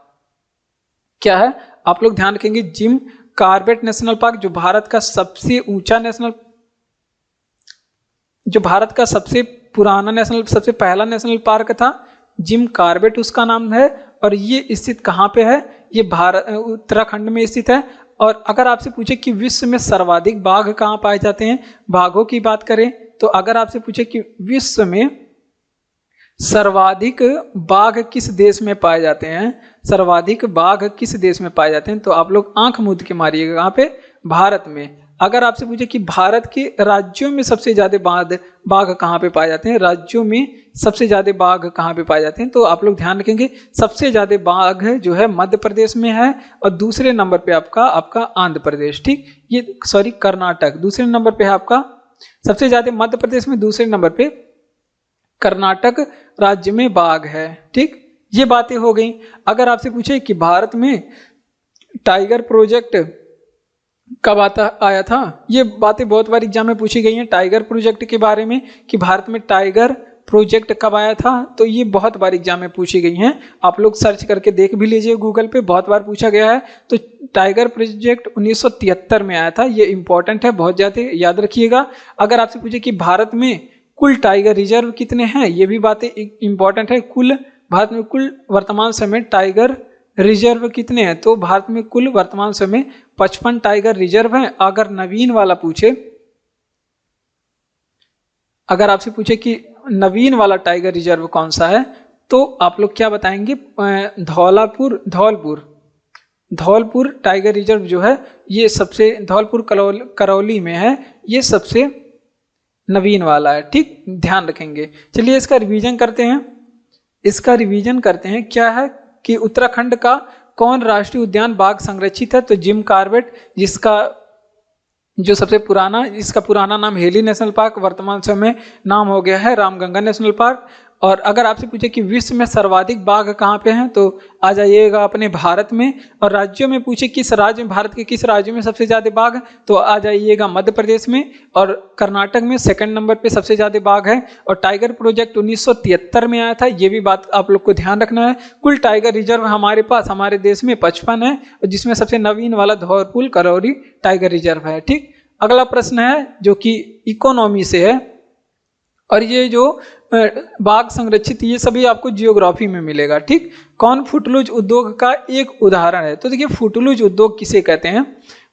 क्या है, आप लोग ध्यान रखेंगे, जिम कॉर्बेट नेशनल पार्क, जो भारत का सबसे ऊंचा नेशनल, जो भारत का सबसे पुराना नेशनल, सबसे पहला नेशनल पार्क था, जिम कॉर्बेट उसका नाम है। और ये स्थित कहाँ पे है, ये भारत उत्तराखंड में स्थित है। और अगर आपसे पूछे कि विश्व में सर्वाधिक बाघ कहाँ पाए जाते हैं, बाघों की बात करें, तो अगर आपसे पूछे कि विश्व में सर्वाधिक बाघ किस देश में पाए जाते हैं, सर्वाधिक बाघ किस देश में पाए जाते हैं, तो आप लोग आंख मूंद के मारिएगा, कहाँ पे, भारत में। अगर आपसे पूछे कि भारत के राज्यों में सबसे ज्यादा बाघ कहाँ पे पाए जाते हैं, राज्यों में सबसे ज्यादा बाघ कहाँ पे पाए जाते हैं, तो आप लोग ध्यान रखेंगे सबसे ज्यादा बाघ जो है मध्य प्रदेश में है, और दूसरे नंबर पे आपका आंध्र प्रदेश, ठीक, ये सॉरी कर्नाटक दूसरे नंबर पे है आपका, सबसे ज्यादा मध्य प्रदेश में, दूसरे नंबर पे कर्नाटक राज्य में बाघ है। ठीक, ये बातें हो गई। अगर आपसे पूछे कि भारत में टाइगर प्रोजेक्ट कब आया था, ये बातें बहुत बार एग्जाम में पूछी गई हैं टाइगर प्रोजेक्ट के बारे में, कि भारत में टाइगर प्रोजेक्ट कब आया था, तो ये बहुत बार एग्जाम में पूछी गई हैं। आप लोग सर्च करके देख भी लीजिए गूगल पे, बहुत बार पूछा गया है। तो टाइगर प्रोजेक्ट 1973 में आया था, ये इंपॉर्टेंट है, बहुत ज्यादा याद रखिएगा। अगर आपसे पूछे कि भारत में कुल टाइगर रिजर्व कितने हैं, ये भी बातें इंपॉर्टेंट है। कुल भारत में कुल वर्तमान समय टाइगर रिजर्व कितने हैं, तो भारत में कुल वर्तमान समय 55 टाइगर रिजर्व हैं। अगर नवीन वाला पूछे, अगर आपसे पूछे कि नवीन वाला टाइगर रिजर्व कौन सा है, तो आप लोग क्या बताएंगे, धौलपुर टाइगर रिजर्व जो है, ये सबसे, धौलपुर करौली में है, ये सबसे नवीन वाला है। ठीक, ध्यान रखेंगे। चलिए इसका रिवीजन करते हैं। क्या है कि उत्तराखंड का कौन राष्ट्रीय उद्यान बाघ संरक्षित है, तो जिम कॉर्बेट, जिसका जो सबसे पुराना, इसका पुराना नाम हेली नेशनल पार्क, वर्तमान समय नाम हो गया है रामगंगा नेशनल पार्क। और अगर आपसे पूछे कि विश्व में सर्वाधिक बाघ कहाँ पे हैं तो आ जाइएगा अपने भारत में। और राज्यों में पूछे किस राज्य में, भारत के किस राज्य में सबसे ज्यादा बाघ, तो आ जाइएगा मध्य प्रदेश में। और कर्नाटक में सेकंड नंबर पे सबसे ज्यादा बाघ है। और टाइगर प्रोजेक्ट 1973 में आया था, ये भी बात आप लोग को ध्यान रखना है। कुल टाइगर रिजर्व हमारे पास हमारे देश में 55 है, जिसमें सबसे नवीन वाला धौरपुल करौरी टाइगर रिजर्व है। ठीक, अगला प्रश्न है जो कि इकोनॉमी से है, और ये जो बाघ संरक्षित, ये सभी आपको जियोग्राफी में मिलेगा। ठीक, कौन फुटलूज उद्योग का एक उदाहरण है, तो देखिए फुटलूज उद्योग किसे कहते हैं।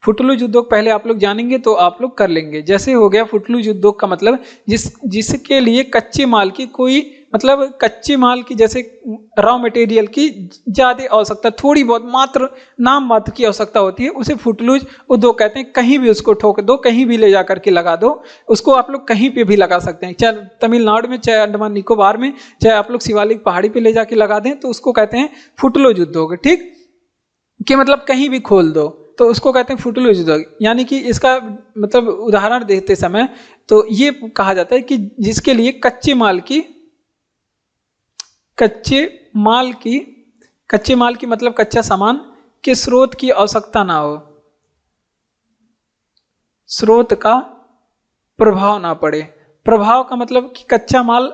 फुटलूज उद्योग पहले आप लोग जानेंगे तो आप लोग कर लेंगे। जैसे हो गया फुटलूज उद्योग का मतलब जिसके लिए कच्चे माल की कोई, मतलब कच्चे माल की जैसे रॉ मटेरियल की ज्यादा आवश्यकता, थोड़ी बहुत मात्र नाम मात्र की आवश्यकता होती है, उसे फुटलूज उद्योग कहते हैं। कहीं भी उसको ठोक दो, कहीं भी ले जा करके लगा दो, उसको आप लोग कहीं पे भी लगा सकते हैं, चाहे तमिलनाडु में, चाहे अंडमान निकोबार में, चाहे आप लोग शिवालिक पहाड़ी पे ले जाके लगा दें, तो उसको कहते हैं फुटलूज उद्योग। ठीक, कि मतलब कहीं भी खोल दो तो उसको कहते हैं फुटलूज उद्योग। यानी कि इसका मतलब उदाहरण देते समय तो ये कहा जाता है कि जिसके लिए कच्चे माल की मतलब कच्चा सामान के स्रोत की आवश्यकता ना हो, स्रोत का प्रभाव ना पड़े। प्रभाव का मतलब कि कच्चा माल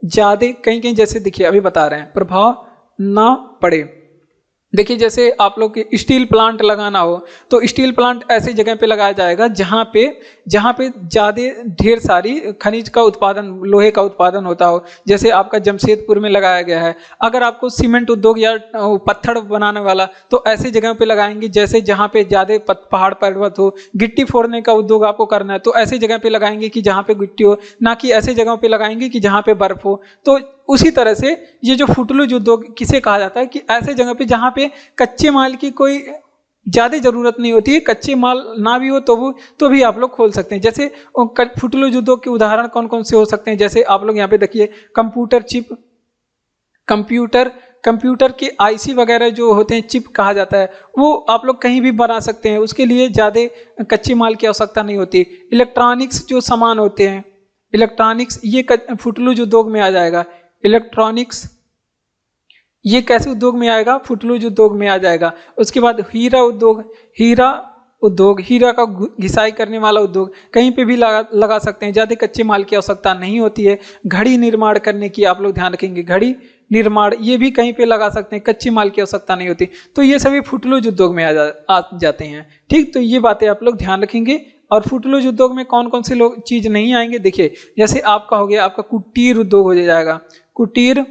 ज्यादा कहीं कहीं, जैसे देखिए अभी बता रहे हैं, प्रभाव ना पड़े। देखिए जैसे आप लोग के स्टील प्लांट लगाना हो तो स्टील प्लांट ऐसी जगह पे लगाया जाएगा जहां पे ज्यादा ढेर सारी खनिज का उत्पादन, लोहे का उत्पादन होता हो। जैसे आपका जमशेदपुर में लगाया गया है। अगर आपको सीमेंट उद्योग या पत्थर बनाने वाला तो ऐसी जगह पे लगाएंगे जैसे जहां पे ज्यादा पहाड़ पर्वत हो। गिट्टी फोड़ने का उद्योग आपको करना है तो ऐसी जगह पे लगाएंगे कि जहां पे गिट्टी हो, ना कि ऐसी जगह पे लगाएंगे कि जहां पे बर्फ हो। तो उसी तरह से ये जो फुटलूज उद्योग किसे कहा जाता है कि ऐसे जगह पे जहां पे कच्चे माल की कोई ज्यादा जरूरत नहीं होती है, कच्चे माल ना भी हो तो भी आप लोग खोल सकते हैं। जैसे फुटलूज उद्योग के उदाहरण कौन कौन से हो सकते हैं, जैसे आप लोग यहाँ पे देखिए कंप्यूटर चिप, कंप्यूटर के आईसी वगैरह जो होते हैं, चिप कहा जाता है, वो आप लोग कहीं भी बना सकते हैं, उसके लिए ज्यादा कच्चे माल की आवश्यकता नहीं होती। इलेक्ट्रॉनिक्स जो सामान होते हैं, इलेक्ट्रॉनिक्स, ये फुटलूज उद्योग में आ जाएगा। इलेक्ट्रॉनिक्स ये कैसे उद्योग में आएगा, फुटलूज उद्योग में आ जाएगा। उसके बाद हीरा उद्योग, हीरा का घिसाई करने वाला उद्योग कहीं पे भी लगा सकते हैं, ज्यादा कच्चे माल की आवश्यकता नहीं होती है। घड़ी निर्माण करने की आप लोग ध्यान रखेंगे, घड़ी निर्माण ये भी कहीं पे लगा सकते हैं, कच्चे माल की आवश्यकता नहीं होती। तो ये सभी फुटलूज उद्योग में आ जाते हैं। ठीक, तो ये बातें आप लोग ध्यान रखेंगे। और फुटलूज उद्योग में कौन कौन से लोग चीज नहीं आएंगे, देखिए जैसे आपका हो गया, आपका कुटीर उद्योग हो जाएगा, कुटीर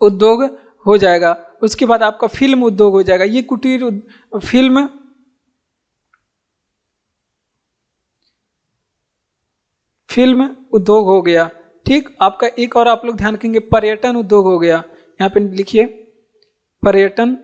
उद्योग हो जाएगा। उसके बाद आपका फिल्म उद्योग हो जाएगा। ये कुटीर फिल्म उद्योग हो गया। ठीक, आपका एक और आप लोग ध्यान रखेंगे, पर्यटन उद्योग हो गया। यहाँ पे लिखिए पर्यटन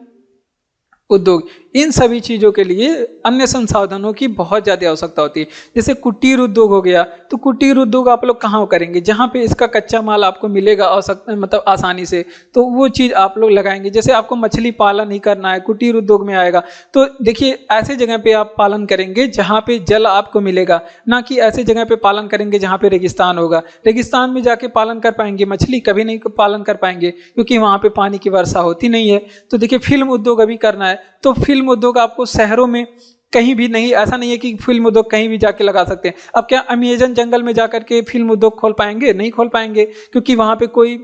उद्योग। इन सभी चीजों के लिए अन्य संसाधनों की बहुत ज्यादा आवश्यकता होती है। जैसे कुटीर उद्योग हो गया, तो कुटीर उद्योग आप लोग कहाँ करेंगे, जहां पे इसका कच्चा माल आपको मिलेगा मतलब आसानी से, तो वो चीज आप लोग लगाएंगे। जैसे आपको मछली पालन ही करना है, कुटीर उद्योग में आएगा। तो देखिए ऐसे जगह पे आप पालन करेंगे जहां पे जल आपको मिलेगा, ना कि ऐसे जगह पे पालन करेंगे जहां पे रेगिस्तान होगा। रेगिस्तान में जाके पालन कर पाएंगे मछली, कभी नहीं पालन कर पाएंगे, क्योंकि वहां पे पानी की वर्षा होती नहीं है। तो देखिए फिल्म उद्योग अभी करना है, तो फिल्म उद्योग आपको शहरों में कहीं भी नहीं, ऐसा नहीं है कि फिल्म उद्योग कहीं भी जाके लगा सकते हैं। अब क्या अमेज़न जंगल में जाकर के फिल्म उद्योग खोल पाएंगे, नहीं खोल पाएंगे, क्योंकि वहां पे कोई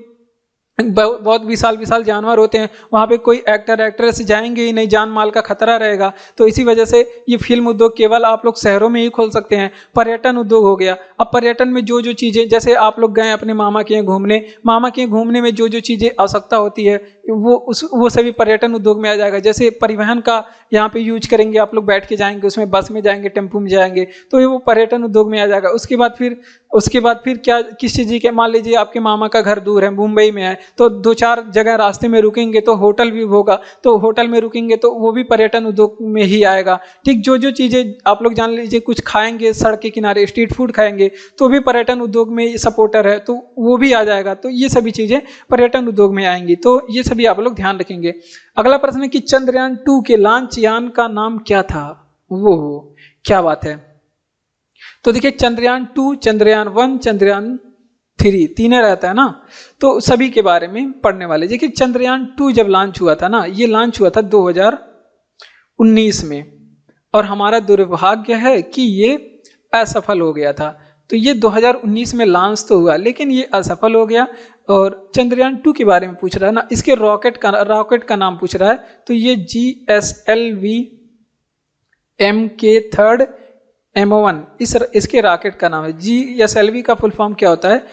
बहुत विशाल जानवर होते हैं, वहां पे कोई एक्टर एक्ट्रेस जाएंगे ही नहीं, जान माल का खतरा रहेगा। तो इसी वजह से ये फिल्म उद्योग केवल आप लोग शहरों में ही खोल सकते हैं। पर्यटन उद्योग हो गया। अब पर्यटन में जो जो चीजें, जैसे आप लोग गए अपने मामा के यहाँ घूमने, मामा के घूमने में जो जो चीजें आवश्यकता होती है वो सभी पर्यटन उद्योग में आ जाएगा। जैसे परिवहन का यहाँ पे यूज करेंगे, आप लोग बैठ के जाएंगे, उसमें बस में जाएंगे, टेम्पो में जाएंगे, तो ये वो पर्यटन उद्योग में आ जाएगा। उसके बाद फिर क्या, किस चीज के, मान लीजिए आपके मामा का घर दूर है, मुंबई में है, तो 2-4 जगह रास्ते में रुकेंगे तो होटल भी होगा, तो होटल में रुकेंगे तो वो भी पर्यटन उद्योग में ही आएगा। ठीक, जो जो चीजें आप लोग जान लीजिए, कुछ खाएंगे सड़क के किनारे, स्ट्रीट फूड खाएंगे, तो भी पर्यटन उद्योग में सपोर्टर है, तो वो भी आ जाएगा। तो ये सभी चीजें पर्यटन उद्योग में आएंगी, तो ये सभी आप लोग ध्यान रखेंगे। अगला प्रश्न है कि चंद्रयान 2 के लॉन्च यान का नाम क्या था। वो क्या बात है। तो देखिए चंद्रयान 2, चंद्रयान 1, चंद्रयान 3 तीन रहता है ना, तो सभी के बारे में पढ़ने वाले। देखिए चंद्रयान 2 जब लॉन्च हुआ था ना, ये लॉन्च हुआ था 2019 में, और हमारा दुर्भाग्य है कि ये असफल हो गया था। तो ये 2019 में लॉन्च तो हुआ, लेकिन ये असफल हो गया। और चंद्रयान 2 के बारे में पूछ रहा है ना, इसके रॉकेट का नाम पूछ रहा है, तो ये GSLV MK3 M1 इसके रॉकेट का नाम है। GSLV का फुल फॉर्म क्या होता है?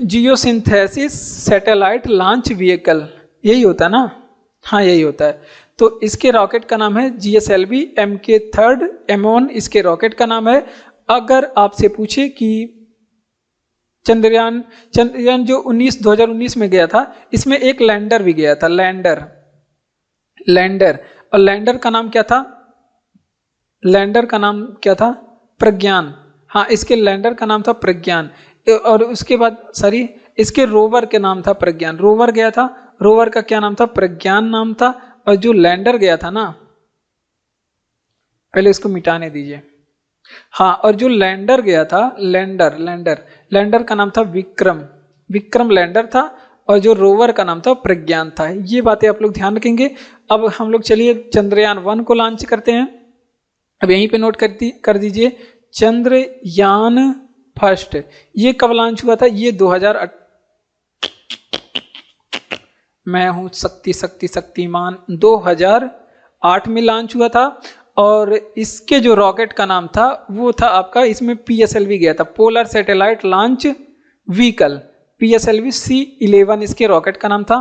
जियोसिंथेसिस सैटेलाइट लॉन्च व्हीकल, यही होता है ना? हाँ यही होता है। तो इसके रॉकेट का नाम है GSLV MK3 M1, इसके रॉकेट का नाम है। अगर आपसे पूछे कि चंद्रयान जो 2019 में गया था, इसमें एक लैंडर भी गया था, लैंडर। और लैंडर का नाम क्या था? प्रज्ञान। हाँ, इसके लैंडर का नाम था प्रज्ञान। और उसके बाद इसके रोवर के नाम था प्रज्ञान। रोवर गया था, रोवर का क्या नाम था? प्रज्ञान नाम था। और जो लैंडर गया था ना, पहले इसको मिटाने दीजिए। हाँ, और जो लैंडर गया था, लैंडर का नाम था विक्रम लैंडर था। और जो रोवर का नाम था प्रज्ञान था। ये बातें आप लोग ध्यान रखेंगे। अब हम लोग चलिए चंद्रयान 1 को लॉन्च करते हैं। अब यहीं पे नोट कर दीजिए, चंद्रयान फर्स्ट ये कब लॉन्च हुआ था? ये 2008, मैं हूं शक्तिमान, 2008 में लॉन्च हुआ था। और इसके जो रॉकेट का नाम था वो था आपका, इसमें PSLV गया था, polar satellite launch vehicle, PSLV C11 इसके रॉकेट का नाम था।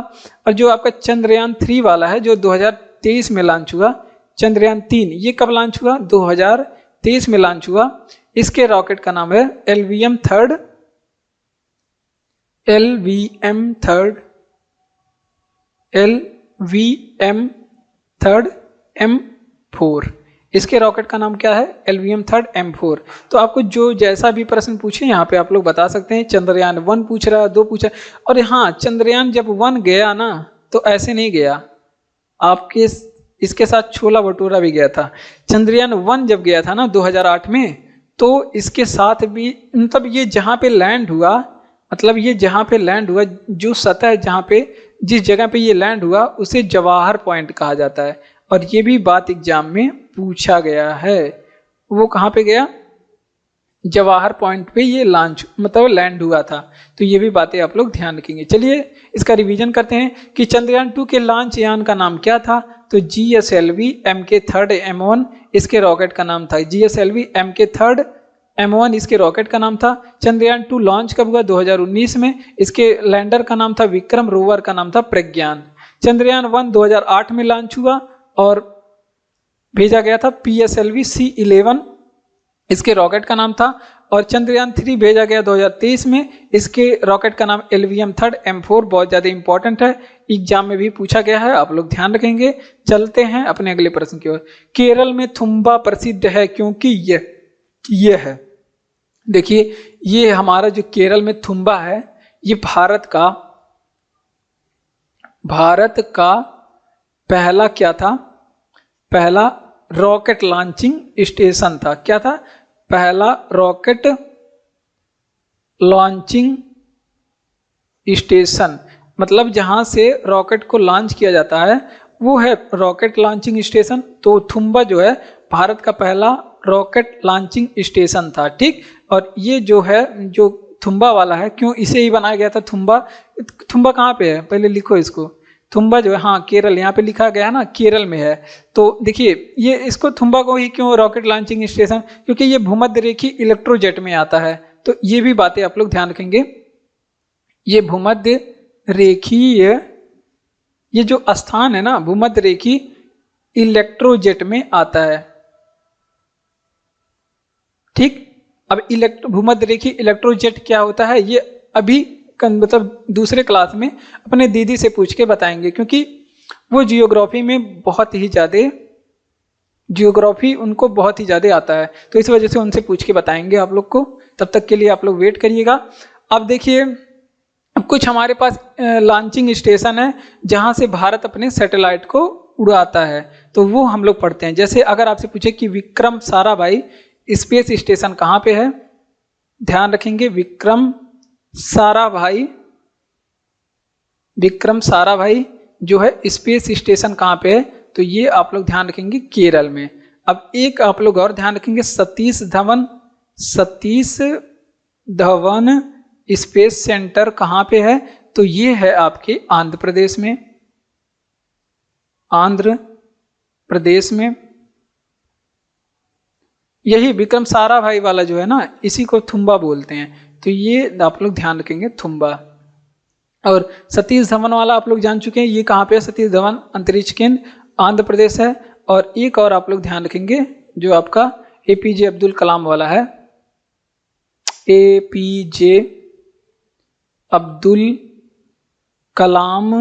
और जो आपका चंद्रयान 3 वाला है, जो 2023 में लॉन्च हुआ, चंद्रयान 3 ये कब लॉन्च हुआ? 2023 में लॉन्च हुआ। इसके रॉकेट का नाम है LVM थर्ड M4। इसके रॉकेट का नाम क्या है? LVM third M4। तो आपको जो जैसा भी प्रश्न पूछे यहाँ पे आप लोग बता सकते हैं। चंद्रयान 1 पूछ रहा है, 2 पूछ रहा है। और हाँ, चंद्रयान जब 1 गया ना, तो ऐसे नहीं गया, आपके इसके साथ छोला भटूरा भी गया था। चंद्रयान 1 जब गया था ना 2008 में, तो इसके साथ भी, मतलब ये जहाँ पे लैंड हुआ, जो सतह जहाँ पे, जिस जगह पे ये लैंड हुआ, उसे जवाहर पॉइंट कहा जाता है। और ये भी बात एग्जाम में पूछा गया है। वो कहाँ पे गया? जवाहर पॉइंट पे ये लैंड हुआ था। तो ये भी बातें आप लोग ध्यान रखेंगे। चलिए इसका रिवीजन करते हैं कि चंद्रयान 2 के लॉन्च यान का नाम क्या था? तो GSLV MK3 M1 इसके रॉकेट का नाम था। GSLV MK3 M1 इसके रॉकेट का नाम था। चंद्रयान 2 लॉन्च कब हुआ? 2019 में। इसके लैंडर का नाम था विक्रम, रोवर का नाम था प्रज्ञान। चंद्रयान 1 2008 में लॉन्च हुआ और भेजा गया था PSLV C11 इसके रॉकेट का नाम था। और चंद्रयान 3 भेजा गया 2023 में। इसके रॉकेट का नाम LVM थर्ड M4। बहुत ज़्यादा इंपॉर्टेंट है, एग्जाम में भी पूछा गया है, आप लोग ध्यान रखेंगे। चलते हैं अपने अगले प्रश्न की ओर। केरल में थुम्बा प्रसिद्ध है क्योंकि ये है। देखिए, ये हमारा जो केरल में थुम्बा है, ये भारत का पहला क्या था? पहला रॉकेट लॉन्चिंग स्टेशन था। क्या था? पहला रॉकेट लॉन्चिंग स्टेशन, मतलब जहां से रॉकेट को लॉन्च किया जाता है वो है रॉकेट लॉन्चिंग स्टेशन। तो थुम्बा जो है भारत का पहला रॉकेट लॉन्चिंग स्टेशन था। ठीक, और ये जो है, जो थुम्बा वाला है, क्यों इसे ही बनाया गया था? थुम्बा कहाँ पे है? पहले लिखो इसको। थुम्बा जो है, हाँ केरल, यहाँ पे लिखा गया है ना, केरल में है। तो देखिए, ये इसको थुम्बा को ही क्यों रॉकेट लॉन्चिंग स्टेशन? क्योंकि ये भूमध्य रेखीय इलेक्ट्रोजेट में आता है। तो ये भी बातें आप लोग ध्यान रखेंगे। ये भूमध्य रेखीय, ये जो स्थान है ना, भूमध्य रेखीय इलेक्ट्रोजेट में आता है। ठीक, अब भूमध्य रेखीय इलेक्ट्रोजेट क्या होता है, ये अभी मतलब दूसरे क्लास में अपने दीदी से पूछ के बताएंगे, क्योंकि वो जियोग्राफी में बहुत ही ज़्यादा, जियोग्राफी उनको बहुत ही ज़्यादा आता है। तो इस वजह से उनसे पूछ के बताएंगे आप लोग को। तब तक के लिए आप लोग वेट करिएगा। अब देखिए, कुछ हमारे पास लॉन्चिंग स्टेशन है जहां से भारत अपने सैटेलाइट को उड़ाता है, तो वो हम लोग पढ़ते हैं। जैसे अगर आपसे पूछे कि विक्रम साराभाई स्पेस स्टेशन कहाँ पे है, ध्यान रखेंगे विक्रम साराभाई, विक्रम साराभाई जो है स्पेस स्टेशन कहाँ पे है, तो ये आप लोग ध्यान रखेंगे केरल में। अब एक आप लोग और ध्यान रखेंगे, सतीश धवन स्पेस सेंटर कहाँ पे है, तो ये है आपके आंध्र प्रदेश में, आंध्र प्रदेश में। यही विक्रम साराभाई वाला जो है ना, इसी को थुम्बा बोलते हैं, तो ये आप लोग ध्यान रखेंगे थुम्बा। और सतीश धवन वाला आप लोग जान चुके हैं, ये कहाँ पे है, सतीश धवन अंतरिक्ष केंद्र आंध्र प्रदेश है। और एक और आप लोग ध्यान रखेंगे जो आपका एपीजे अब्दुल कलाम वाला है, एपीजे अब्दुल कलाम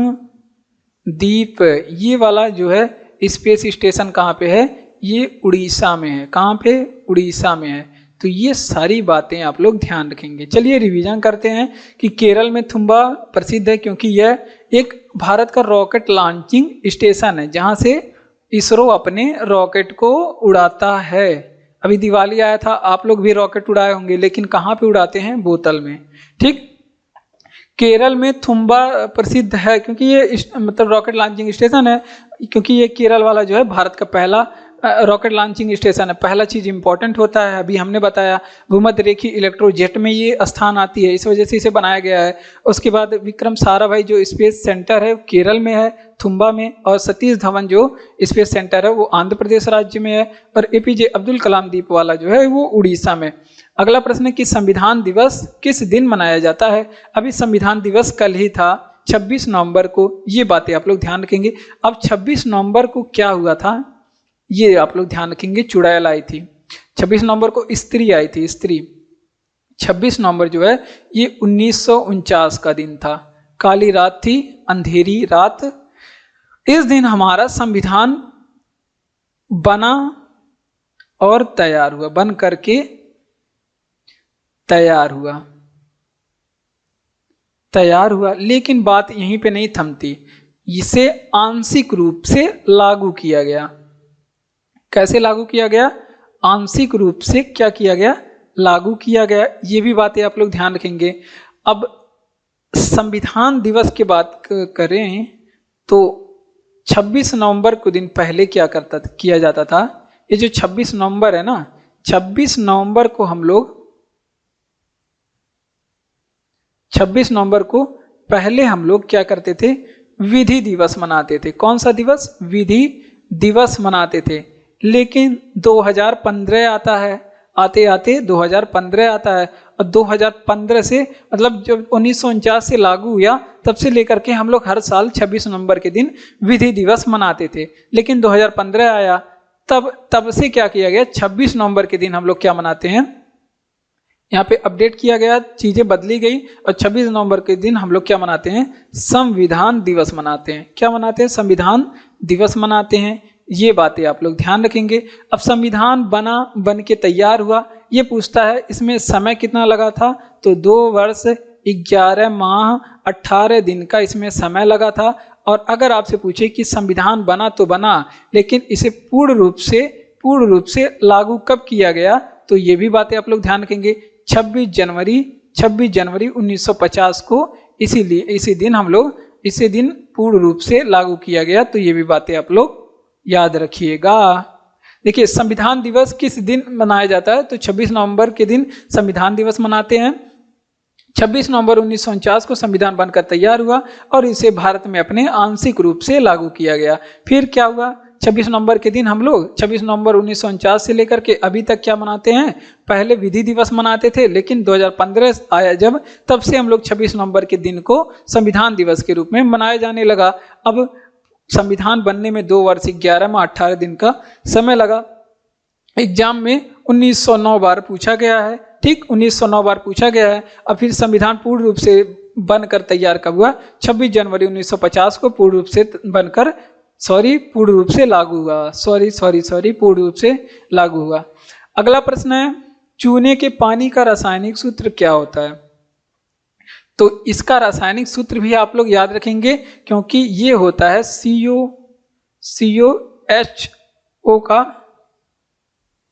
द्वीप, ये वाला जो है स्पेस स्टेशन कहाँ पे है, ये उड़ीसा में है। कहाँ पे, उड़ीसा में है। तो ये सारी बातें आप लोग ध्यान रखेंगे। चलिए रिवीजन करते हैं कि केरल में थुम्बा प्रसिद्ध है क्योंकि यह एक भारत का रॉकेट लॉन्चिंग स्टेशन है, जहां से इसरो अपने रॉकेट को उड़ाता है। अभी दिवाली आया था, आप लोग भी रॉकेट उड़ाए होंगे, लेकिन कहाँ पे उड़ाते हैं, बोतल में। ठीक, केरल में थुम्बा प्रसिद्ध है क्योंकि ये मतलब रॉकेट लॉन्चिंग स्टेशन है, क्योंकि ये केरल वाला जो है भारत का पहला रॉकेट लॉन्चिंग स्टेशन है। पहला चीज इंपॉर्टेंट होता है, अभी हमने बताया भूमध्य रेखीय इलेक्ट्रोजेट में ये स्थान आती है, इस वजह से इसे बनाया गया है। उसके बाद विक्रम साराभाई जो स्पेस सेंटर है केरल में है, थुम्बा में। और सतीश धवन जो स्पेस सेंटर है वो आंध्र प्रदेश राज्य में है। और एपीजे अब्दुल कलाम द्वीप वाला जो है वो उड़ीसा में। अगला प्रश्न है कि संविधान दिवस किस दिन मनाया जाता है। अभी संविधान दिवस कल ही था, 26 नवंबर को। ये बातें आप लोग ध्यान रखेंगे। अब 26 नवंबर को क्या हुआ था, ये आप लोग ध्यान रखेंगे, चुड़ैल आई थी। 26 नवंबर को स्त्री आई थी, स्त्री। 26 नवंबर जो है ये 1949 का दिन था, काली रात थी, अंधेरी रात। इस दिन हमारा संविधान बना और तैयार हुआ, बन करके तैयार हुआ। लेकिन बात यहीं पे नहीं थमती, इसे आंशिक रूप से लागू किया गया। कैसे लागू किया गया, आंशिक रूप से क्या किया गया, लागू किया गया। ये भी बातें आप लोग ध्यान रखेंगे। अब संविधान दिवस की बात करें तो 26 नवंबर को दिन पहले किया जाता था। ये जो 26 नवंबर है ना, 26 नवंबर को हम लोग 26 नवंबर को पहले हम लोग क्या करते थे, विधि दिवस मनाते थे। कौन सा दिवस, विधि दिवस मनाते थे। लेकिन 2015 आता है, आते आते 2015 आता है। और 2015 से मतलब जब 1949 से लागू हुआ, तब से लेकर के हम लोग हर साल 26 नवंबर के दिन विधि दिवस मनाते थे। लेकिन 2015 आया, तब से क्या किया गया, 26 नवंबर के दिन हम लोग क्या मनाते हैं, यहाँ पे अपडेट किया गया, चीजें बदली गई। और 26 नवंबर के दिन हम लोग क्या मनाते हैं, संविधान दिवस मनाते हैं। क्या मनाते हैं, संविधान दिवस मनाते हैं। ये बातें आप लोग ध्यान रखेंगे। अब संविधान बन के तैयार हुआ, ये पूछता है इसमें समय कितना लगा था, तो 2 वर्ष 11 माह 18 दिन का इसमें समय लगा था। और अगर आपसे पूछे कि संविधान बना तो बना, लेकिन इसे पूर्ण रूप से लागू कब किया गया, तो ये भी बातें आप लोग ध्यान रखेंगे। 26 जनवरी 1950 को, इसी दिन पूर्ण रूप से लागू किया गया। तो ये भी बातें आप लोग याद रखिएगा। देखिए संविधान दिवस किस दिन मनाया जाता है, तो 26 नवंबर के दिन संविधान दिवस मनाते हैं। 26 नवंबर 1949 को संविधान बनकर तैयार हुआ और इसे भारत में अपने आंशिक रूप से लागू किया गया। फिर क्या हुआ, 26 नवंबर के दिन हम लोग 26 नवंबर 1949 से लेकर के अभी तक क्या मनाते हैं, पहले विधि दिवस मनाते थे, लेकिन 2015 आया जब, तब से हम लोग 26 नवंबर के दिन को संविधान दिवस के रूप में मनाया जाने लगा। अब संविधान बनने में 2 वर्ष 11 माह 18 दिन का समय लगा। एग्जाम में 1909 बार पूछा गया है। ठीक, 1909 बार पूछा गया है। अब फिर संविधान पूर्ण रूप से बनकर तैयार कब हुआ, 26 जनवरी 1950 को पूर्ण रूप से लागू हुआ। अगला प्रश्न है, चूने के पानी का रासायनिक सूत्र क्या होता है। तो इसका रासायनिक सूत्र भी आप लोग याद रखेंगे, क्योंकि ये होता है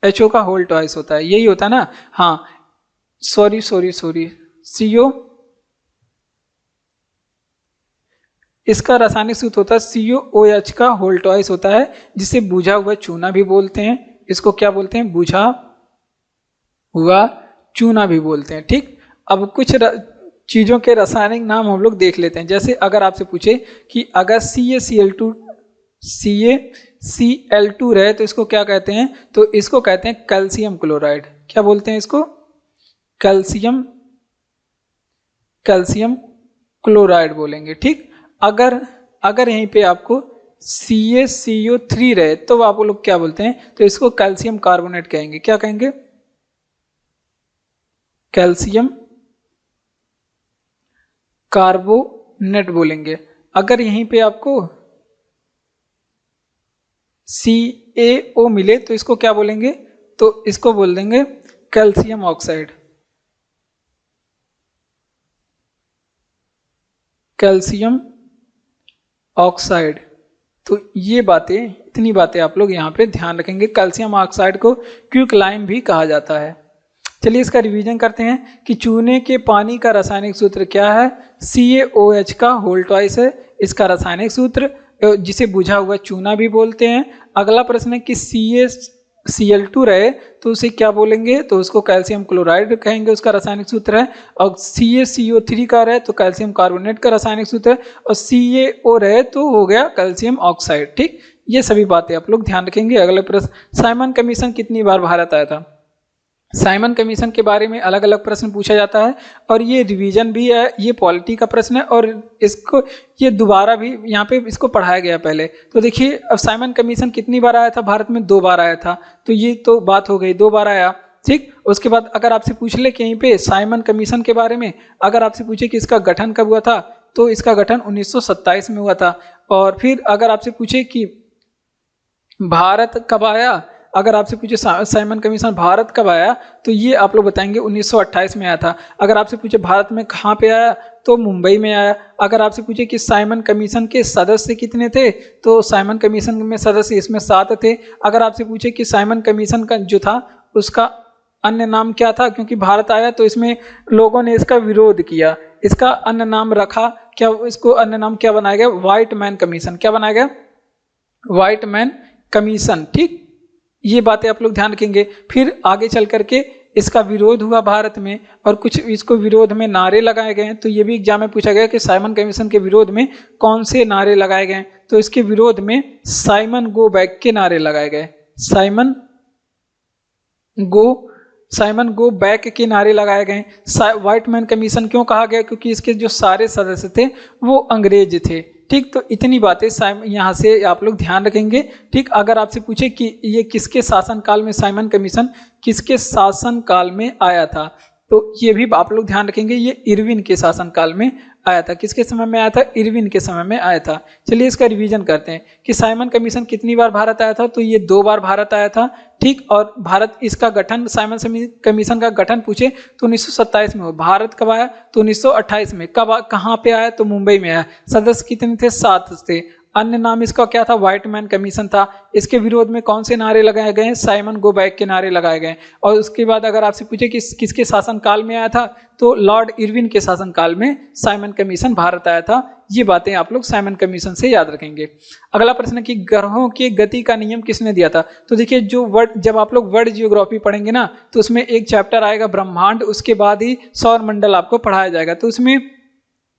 COHO का होल ट्वाइस होता है, यही होता है ना। हाँ, सॉरी CO इसका रासायनिक सूत्र होता है CuOH का होल ट्वाइस होता है, जिसे बुझा हुआ चूना भी बोलते हैं। इसको क्या बोलते हैं? बुझा हुआ चूना भी बोलते हैं। ठीक, अब कुछ चीजों के रासायनिक नाम हम लोग देख लेते हैं। जैसे अगर आपसे पूछे कि अगर CaCl2 रहे तो इसको क्या कहते हैं? तो इसको कहते हैं कैल्शियम क्लोराइड। क्या बोलते हैं इसको? कैल्शियम क्लोराइड बोलेंगे। ठीक, अगर यहीं पे आपको CaCO3 रहे तो आप लोग क्या बोलते हैं? तो इसको कैल्शियम कार्बोनेट कहेंगे। क्या कहेंगे? कैल्शियम कार्बोनेट बोलेंगे। अगर यहीं पे आपको CaO मिले तो इसको क्या बोलेंगे? तो इसको बोल देंगे कैल्शियम ऑक्साइड। Calcium oxide. तो ये बातें, इतनी बातें आप लोग यहाँ पे ध्यान रखेंगे। कैल्शियम ऑक्साइड को क्विकलाइम भी कहा जाता है। चलिए इसका रिवीजन करते हैं कि चूने के पानी का रासायनिक सूत्र क्या है? CaOH का होल ट्वाइस है इसका रासायनिक सूत्र, जिसे बुझा हुआ चूना भी बोलते हैं। अगला प्रश्न है कि CaCl2 रहे तो उसे क्या बोलेंगे? तो उसको कैल्शियम क्लोराइड कहेंगे, उसका रासायनिक सूत्र है। और CaCO3 का रहे तो कैल्शियम कार्बोनेट का रासायनिक सूत्र है। और CaO रहे तो हो गया कैल्शियम ऑक्साइड। ठीक, ये सभी बातें आप लोग ध्यान रखेंगे। अगला प्रश्न, साइमन कमीशन कितनी बार भारत आया था? साइमन कमीशन के बारे में अलग अलग प्रश्न पूछा जाता है और ये रिवीजन भी है, ये पॉलिटी का प्रश्न है और इसको ये दोबारा भी यहाँ पे इसको पढ़ाया गया पहले। तो देखिए, अब साइमन कमीशन कितनी बार आया था भारत में? 2 बार आया था। तो ये तो बात हो गई, 2 बार आया। ठीक, उसके बाद अगर आपसे पूछ ले कि यहीं पे साइमन कमीशन के बारे में अगर आपसे पूछे कि इसका गठन कब हुआ था, तो इसका गठन 1927 में हुआ था। और फिर अगर आपसे पूछे कि भारत कब आया, अगर आपसे पूछे साइमन कमीशन भारत कब आया, तो ये आप लोग बताएंगे 1928 में आया था। अगर आपसे पूछे भारत में कहाँ पे आया, तो मुंबई में आया। अगर आपसे पूछे कि साइमन कमीशन के सदस्य कितने थे, तो साइमन कमीशन में सदस्य इसमें 7 थे। अगर आपसे पूछे कि साइमन कमीशन का जो था उसका अन्य नाम क्या था, क्योंकि भारत आया तो इसमें लोगों ने इसका विरोध किया, इसका अन्य नाम रखा। क्या इसको अन्य नाम क्या बनाया गया? White man commission. क्या बनाया गया? White man commission. ठीक, ये बातें आप लोग ध्यान रखेंगे। फिर आगे चल करके इसका विरोध हुआ भारत में और कुछ इसको विरोध में नारे लगाए गए। तो ये भी एग्जाम में पूछा गया कि साइमन कमीशन के विरोध में कौन से नारे लगाए गए? तो इसके विरोध में साइमन गो बैक के नारे लगाए गए। साइमन गो बैक के नारे लगाए गए। व्हाइट मैन कमीशन क्यों कहा गया? क्योंकि इसके जो सारे सदस्य थे वो अंग्रेज थे। ठीक, तो इतनी बातें यहाँ से आप लोग ध्यान रखेंगे। ठीक, अगर आपसे पूछे कि ये किसके शासनकाल में, साइमन कमीशन किसके शासनकाल में आया था, तो ये भी आप लोग ध्यान रखेंगे, ये इरविन के शासनकाल में आया था। किसके समय में आया था? इरविन के समय में आया था। चलिए इसका रिवीजन करते हैं कि साइमन कमीशन कितनी बार भारत आया था, तो ये 2 बार भारत आया था। ठीक, और भारत इसका गठन, साइमन कमीशन का गठन पूछे तो 1927 में हो। भारत कब आया? तो 1928 में। कब, कहाँ पे आया? तो मुंबई में आया। सदस्य कितने थे? 7 थे। अन्य नाम इसका क्या था? व्हाइट मैन कमीशन था। इसके विरोध में कौन से नारे लगाए गए? साइमन गो बैक के नारे लगाए गए। और उसके बाद अगर आपसे पूछे कि किसके शासनकाल में आया था, तो लॉर्ड इरविन के शासनकाल में साइमन कमीशन भारत आया था। ये बातें आप लोग साइमन कमीशन से याद रखेंगे। अगला प्रश्न है कि ग्रहों की गति का नियम किसने दिया था? तो देखिए, जो वर्ड, जब आप लोग वर्ल्ड जियोग्राफी पढ़ेंगे ना, तो उसमें एक चैप्टर आएगा ब्रह्मांड, उसके बाद ही सौर मंडल आपको पढ़ाया जाएगा। तो उसमें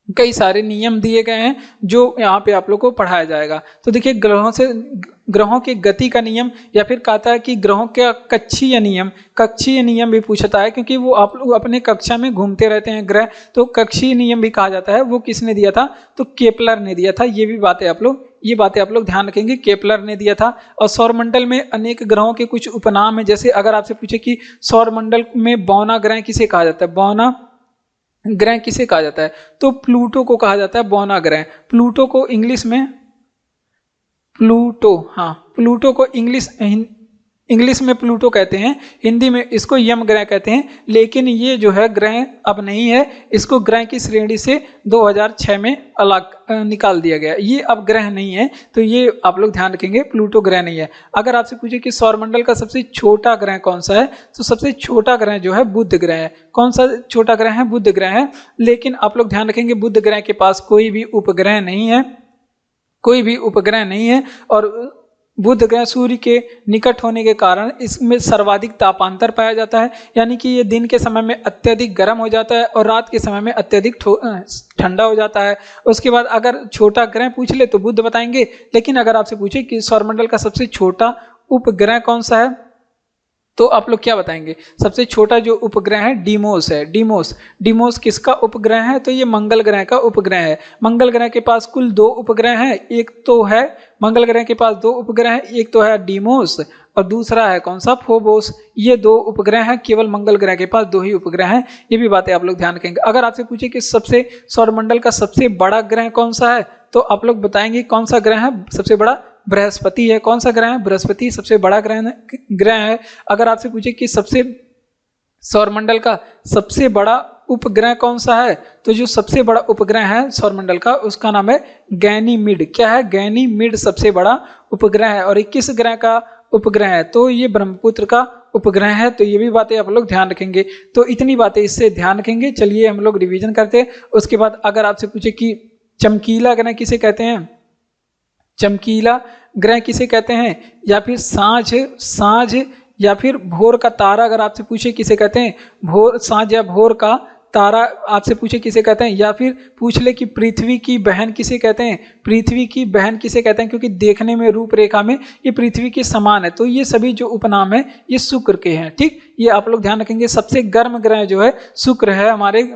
कई सारे नियम दिए गए हैं जो यहाँ पे आप लोग को पढ़ाया जाएगा। तो देखिए, ग्रहों की गति का नियम, या फिर कहता है कि ग्रहों का कक्षीय नियम भी पूछता है, क्योंकि वो आप लोग अपने कक्षा में घूमते रहते हैं ग्रह, तो कक्षीय नियम भी कहा जाता है। वो किसने दिया था? तो केपलर ने दिया था। ये बातें आप लोग ध्यान रखेंगे, केपलर ने दिया था। और सौरमंडल में अनेक ग्रहों के कुछ उपनाम है। जैसे अगर आपसे पूछे कि सौरमंडल में बौना ग्रह किसे कहा जाता है, बौना ग्रह किसे कहा जाता है, तो प्लूटो को कहा जाता है बौना ग्रह। प्लूटो को इंग्लिश में प्लूटो को इंग्लिश में प्लूटो कहते हैं, हिंदी में इसको यम ग्रह कहते हैं, लेकिन ये जो है ग्रह अब नहीं है, इसको ग्रह की श्रेणी से 2006 में अलग निकाल दिया गया। ये अब ग्रह नहीं है, तो ये आप लोग ध्यान रखेंगे, प्लूटो ग्रह नहीं है। अगर आपसे पूछे कि सौरमंडल का सबसे छोटा ग्रह कौन सा है, तो सबसे छोटा ग्रह जो है बुध ग्रह है। कौन सा छोटा ग्रह है? बुध ग्रह है। लेकिन आप लोग ध्यान रखेंगे, बुध ग्रह के पास कोई भी उपग्रह नहीं है, कोई भी उपग्रह नहीं है, और बुध ग्रह सूर्य के निकट होने के कारण इसमें सर्वाधिक तापांतर पाया जाता है, यानी कि ये दिन के समय में अत्यधिक गर्म हो जाता है और रात के समय में अत्यधिक ठंडा हो जाता है। उसके बाद अगर छोटा ग्रह पूछ ले तो बुध बताएंगे, लेकिन अगर आपसे पूछे कि सौरमंडल का सबसे छोटा उपग्रह कौन सा है, तो आप लोग क्या बताएंगे? सबसे छोटा जो उपग्रह है डीमोस है। डीमोस किसका उपग्रह है? तो ये मंगल ग्रह का उपग्रह है। मंगल ग्रह के पास कुल 2 उपग्रह हैं, एक तो है मंगल ग्रह के पास 2 उपग्रह है, एक तो है डीमोस और दूसरा है कौन सा? फोबोस। ये 2 उपग्रह हैं, केवल मंगल ग्रह के पास 2 ही उपग्रह हैं। ये भी बातें आप लोग ध्यान रखेंगे। अगर आपसे पूछे कि सबसे सौरमंडल का सबसे बड़ा ग्रह कौन सा है, तो आप लोग बताएंगे कौन सा ग्रह है सबसे बड़ा? बृहस्पति है। कौन सा ग्रह है? बृहस्पति सबसे बड़ा ग्रह है। अगर आपसे पूछे कि सबसे सौरमंडल का सबसे बड़ा उपग्रह कौन सा है, तो जो सबसे बड़ा उपग्रह है सौरमंडल का उसका नाम है गैनीमिड। क्या है? गैनीमिड सबसे बड़ा उपग्रह है। और 21 ग्रह का उपग्रह है, तो ये ब्रह्मपुत्र का उपग्रह है। तो ये भी बातें आप लोग ध्यान रखेंगे। तो इतनी बातें इससे ध्यान रखेंगे। चलिए हम लोग रिवीजन करते हैं। उसके बाद अगर आपसे पूछे कि चमकीला ग्रह किसे कहते हैं, चमकीला ग्रह किसे कहते हैं, या फिर सांझ या फिर भोर का तारा अगर आपसे पूछे किसे कहते हैं, भोर, सांझ या भोर का तारा आपसे पूछे किसे कहते हैं, या फिर पूछ ले कि पृथ्वी की बहन किसे कहते हैं, पृथ्वी की बहन किसे कहते हैं, क्योंकि देखने में रूपरेखा में ये पृथ्वी के समान है। तो ये सभी जो उपनाम है ये शुक्र के हैं। ठीक, ये आप लोग ध्यान रखेंगे। सबसे गर्म ग्रह जो है शुक्र है हमारे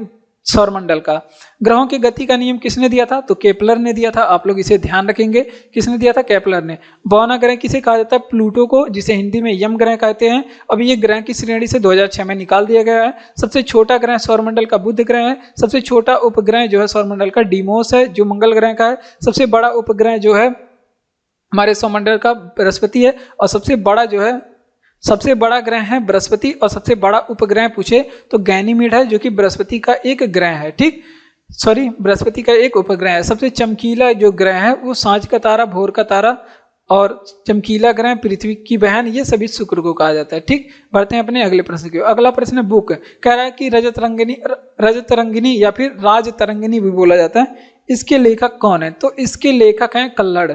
सौरमंडल का। ग्रहों की गति का नियम किसने दिया था? तो केपलर ने दिया था। आप लोग इसे ध्यान रखेंगे, किसने दिया था? केपलर ने। बौना ग्रह किसे कहा जाता है? प्लूटो को, जिसे हिंदी में यम ग्रह कहते हैं। अब ये ग्रह की श्रेणी से 2006 में निकाल दिया गया है। सबसे छोटा ग्रह सौरमंडल का बुध ग्रह है। सबसे छोटा उपग्रह जो है सौरमंडल का डीमोस है, जो मंगल ग्रह का है। सबसे बड़ा उपग्रह जो है हमारे सौरमंडल का बृहस्पति है। और सबसे बड़ा ग्रह है बृहस्पति, और सबसे बड़ा उपग्रह पूछे तो गैनीमीड है, जो कि बृहस्पति का एक ग्रह है। ठीक, बृहस्पति का एक उपग्रह है। सबसे चमकीला जो ग्रह है वो सांझ का तारा, भोर का तारा, और चमकीला ग्रह पृथ्वी की बहन, ये सभी शुक्र को कहा जाता है। ठीक, बढ़ते हैं अपने अगले प्रश्न की। अगला प्रश्न है बुक, कह रहा है कि रजत रंगिनी या फिर राज तरंगिनी भी बोला जाता है, इसके लेखक कौन है? तो इसके लेखक हैं कल्हड़।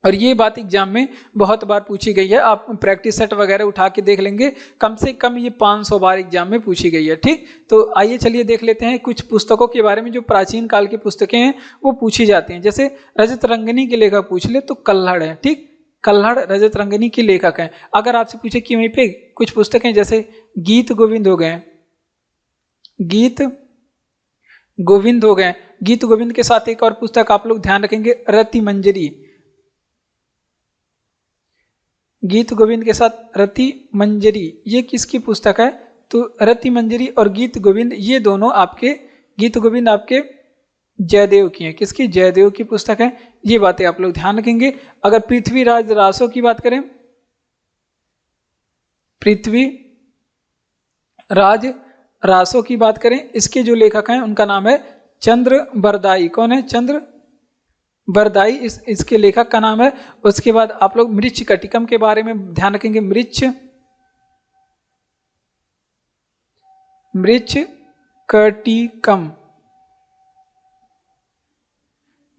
और ये बात एग्जाम में बहुत बार पूछी गई है। आप प्रैक्टिस सेट वगैरह उठा के देख लेंगे, कम से कम ये 500 बार एग्जाम में पूछी गई है। ठीक, तो आइए चलिए देख लेते हैं कुछ पुस्तकों के बारे में जो प्राचीन काल की पुस्तकें हैं वो पूछी जाती हैं। जैसे रजत रंगिनी के लेखक पूछ ले तो कल्हड़ है। ठीक, कल्हड़ रजत रंगिनी की लेखक है। अगर आपसे पूछे कि वहीं पे कुछ पुस्तकें जैसे गीत गोविंद हो गए, गीत गोविंद के साथ एक और पुस्तक आप लोग ध्यान रखेंगे, रति मंजरी। गीत गोविंद के साथ रति मंजरी, ये किसकी पुस्तक है? तो रति मंजरी और गीत गोविंद, ये दोनों आपके, गीत गोविंद आपके जयदेव की हैं। किसकी? जयदेव की पुस्तक है। ये बातें आप लोग ध्यान रखेंगे। अगर पृथ्वीराज रासो की बात करें, पृथ्वीराज रासो की बात करें, इसके जो लेखक हैं उनका नाम है चंद्र बरदाई। कौन है? चंद्र बरदाई इसके लेखक का नाम है। उसके बाद आप लोग मृच्छ कटिकम के बारे में ध्यान रखेंगे। मृच्छ कटिकम,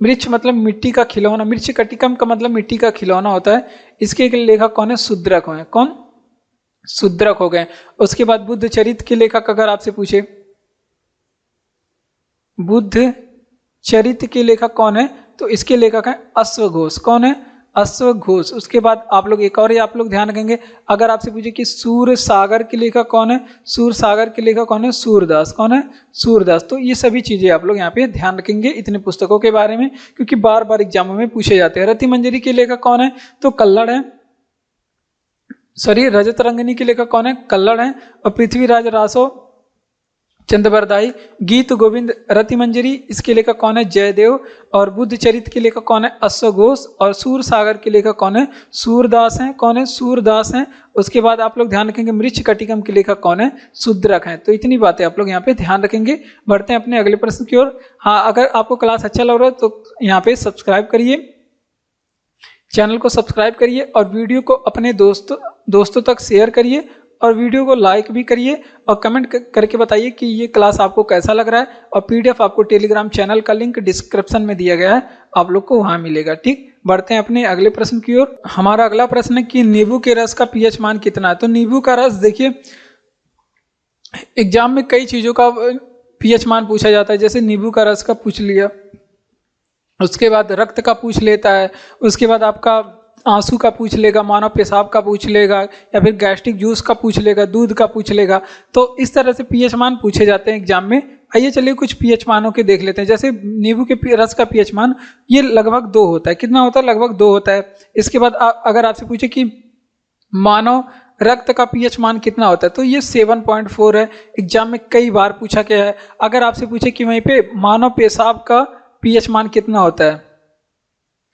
मृच्छ मतलब मिट्टी का खिलौना, मृच्छ कटिकम का मतलब मिट्टी का खिलौना होता है। इसके एक लेखक कौन है? शूद्रक है। कौन? शूद्रक हो गए। उसके बाद बुद्ध चरित्र के लेखक अगर आपसे पूछे, बुद्ध चरित्र के लेखक कौन है? तो इसके लेखक हैं अश्वघोष। कौन है? अश्वघोष। उसके बाद आप लोग एक और आप लोग ध्यान रखेंगे, अगर आपसे पूछे कि सूर सागर के लेखक कौन है? सूर सागर के लेखक कौन है? सूरदास। कौन है? सूरदास। तो ये सभी चीजें आप लोग यहाँ पे ध्यान रखेंगे इतने पुस्तकों के बारे में, क्योंकि बार बार एग्जामों में पूछे जाते हैं। रति मंजरी के लेखक कौन है? तो कल्हड़ है। रजत रंगिनी के लेखक कौन है? कल्हड़ है। और पृथ्वीराज रासो चंद्रबरदाई। गीत गोविंद रतिमंजरी, इसके लेखक कौन है? जयदेव। और बुद्ध चरित के लेखक कौन है? अश्वघोष। और सूर सागर के लेखक कौन है? सूरदास हैं। कौन है? सूरदास हैं। उसके बाद आप लोग ध्यान रखेंगे मृच्छकटिकम के लेखक कौन है? शूद्रक हैं। तो इतनी बातें आप लोग यहाँ पे ध्यान रखेंगे। बढ़ते हैं अपने अगले प्रश्न की ओर। हाँ, अगर आपको क्लास अच्छा लग रहा है तो यहाँ पे सब्सक्राइब करिए, चैनल को सब्सक्राइब करिए और वीडियो को अपने दोस्तों तक शेयर करिए और वीडियो को लाइक भी करिए और कमेंट करके बताइए कि ये क्लास आपको कैसा लग रहा है। और पीडीएफ आपको टेलीग्राम चैनल का लिंक डिस्क्रिप्शन में दिया गया है, आप लोग को वहां मिलेगा। ठीक, बढ़ते हैं अपने अगले प्रश्न की ओर। हमारा अगला प्रश्न है कि नींबू के रस का पीएच मान कितना है? तो नींबू का रस, देखिए एग्जाम में कई चीजों का पीएच मान पूछा जाता है, जैसे नींबू का रस का पूछ लिया, उसके बाद रक्त का पूछ लेता है, उसके बाद आपका आंसू का पूछ लेगा, मानव पेशाब का पूछ लेगा, या फिर गैस्ट्रिक जूस का पूछ लेगा, दूध का पूछ लेगा। तो इस तरह से पीएच मान पूछे जाते हैं एग्जाम में। आइए चलिए कुछ पीएच मानों के देख लेते हैं। जैसे नींबू के रस का पीएच मान ये लगभग 2 होता है। कितना होता है? लगभग 2 होता है। इसके बाद अगर आपसे पूछे कि मानव रक्त का पीएच मान कितना होता है, तो ये 7.4 है। एग्जाम में कई बार पूछा गया है। अगर आपसे पूछे कि वहीं पे मानव पेशाब का पीएच मान कितना होता है,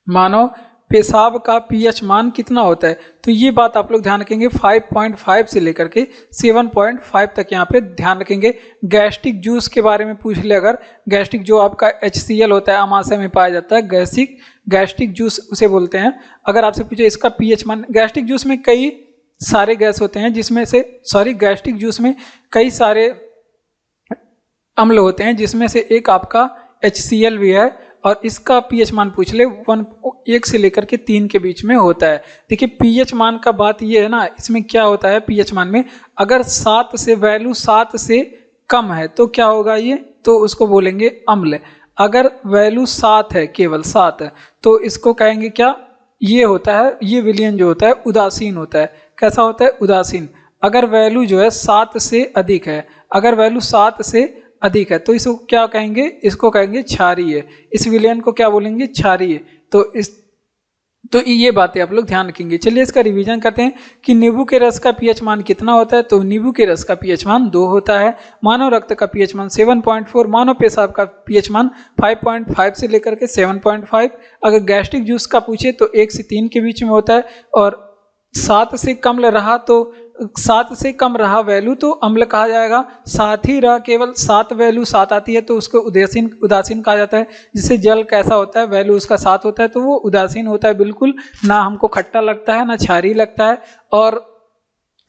मानव पेशाब का पीएच मान कितना होता है, तो ये बात आप लोग ध्यान रखेंगे। 5.5 से लेकर के 7.5 तक यहाँ पे ध्यान रखेंगे। गैस्ट्रिक जूस के बारे में पूछ ले, अगर गैस्ट्रिक जो आपका HCl होता है, अमाशय में पाया जाता है, गैस्ट्रिक जूस उसे बोलते हैं। अगर आपसे पूछे इसका पीएच मान, गैस्ट्रिक जूस में कई सारे गैस होते हैं, जिसमें से गैस्ट्रिक जूस में कई सारे अम्ल होते हैं, जिसमें से एक आपका HCl भी है। और इसका पीएच मान पूछ ले 1 से लेकर के 3 के बीच में होता है। देखिए पीएच मान का बात ये है ना, इसमें क्या होता है पीएच मान में, अगर 7 से वैल्यू 7 से कम है तो क्या होगा ये, तो उसको बोलेंगे अम्ल। अगर वैल्यू 7 है, केवल 7 है, तो इसको कहेंगे क्या, ये होता है, ये विलयन जो होता है उदासीन होता है। कैसा होता है? उदासीन। अगर वैल्यू जो है 7 से अधिक है, अगर वैल्यू 7 से अधिक है तो इसको क्या कहेंगे? इसको कहेंगे क्षारीय। इस विलयन को क्या बोलेंगे? क्षारीय। तो ये बातें आप लोग ध्यान रखेंगे। चलिए इसका रिवीजन करते हैं कि नींबू के रस का पीएच मान कितना होता है। तो नींबू के रस का पीएच मान 2 होता है। मानव रक्त का पीएच मान 7.4, मानव पेशाब का पीएच मान 5.5 से लेकर के 7.5। अगर गैस्ट्रिक जूस का पूछे तो 1 से 3 के बीच में होता है। और 7 से कम रहा तो 7 से कम रहा वैल्यू तो अम्ल कहा जाएगा। साथ ही रहा केवल 7 वैल्यू 7 आती है तो उसको उदासीन कहा जाता है। जिससे जल कैसा होता है, वैल्यू उसका 7 होता है तो वो उदासीन होता है, बिल्कुल ना हमको खट्टा लगता है ना क्षारीय लगता है। और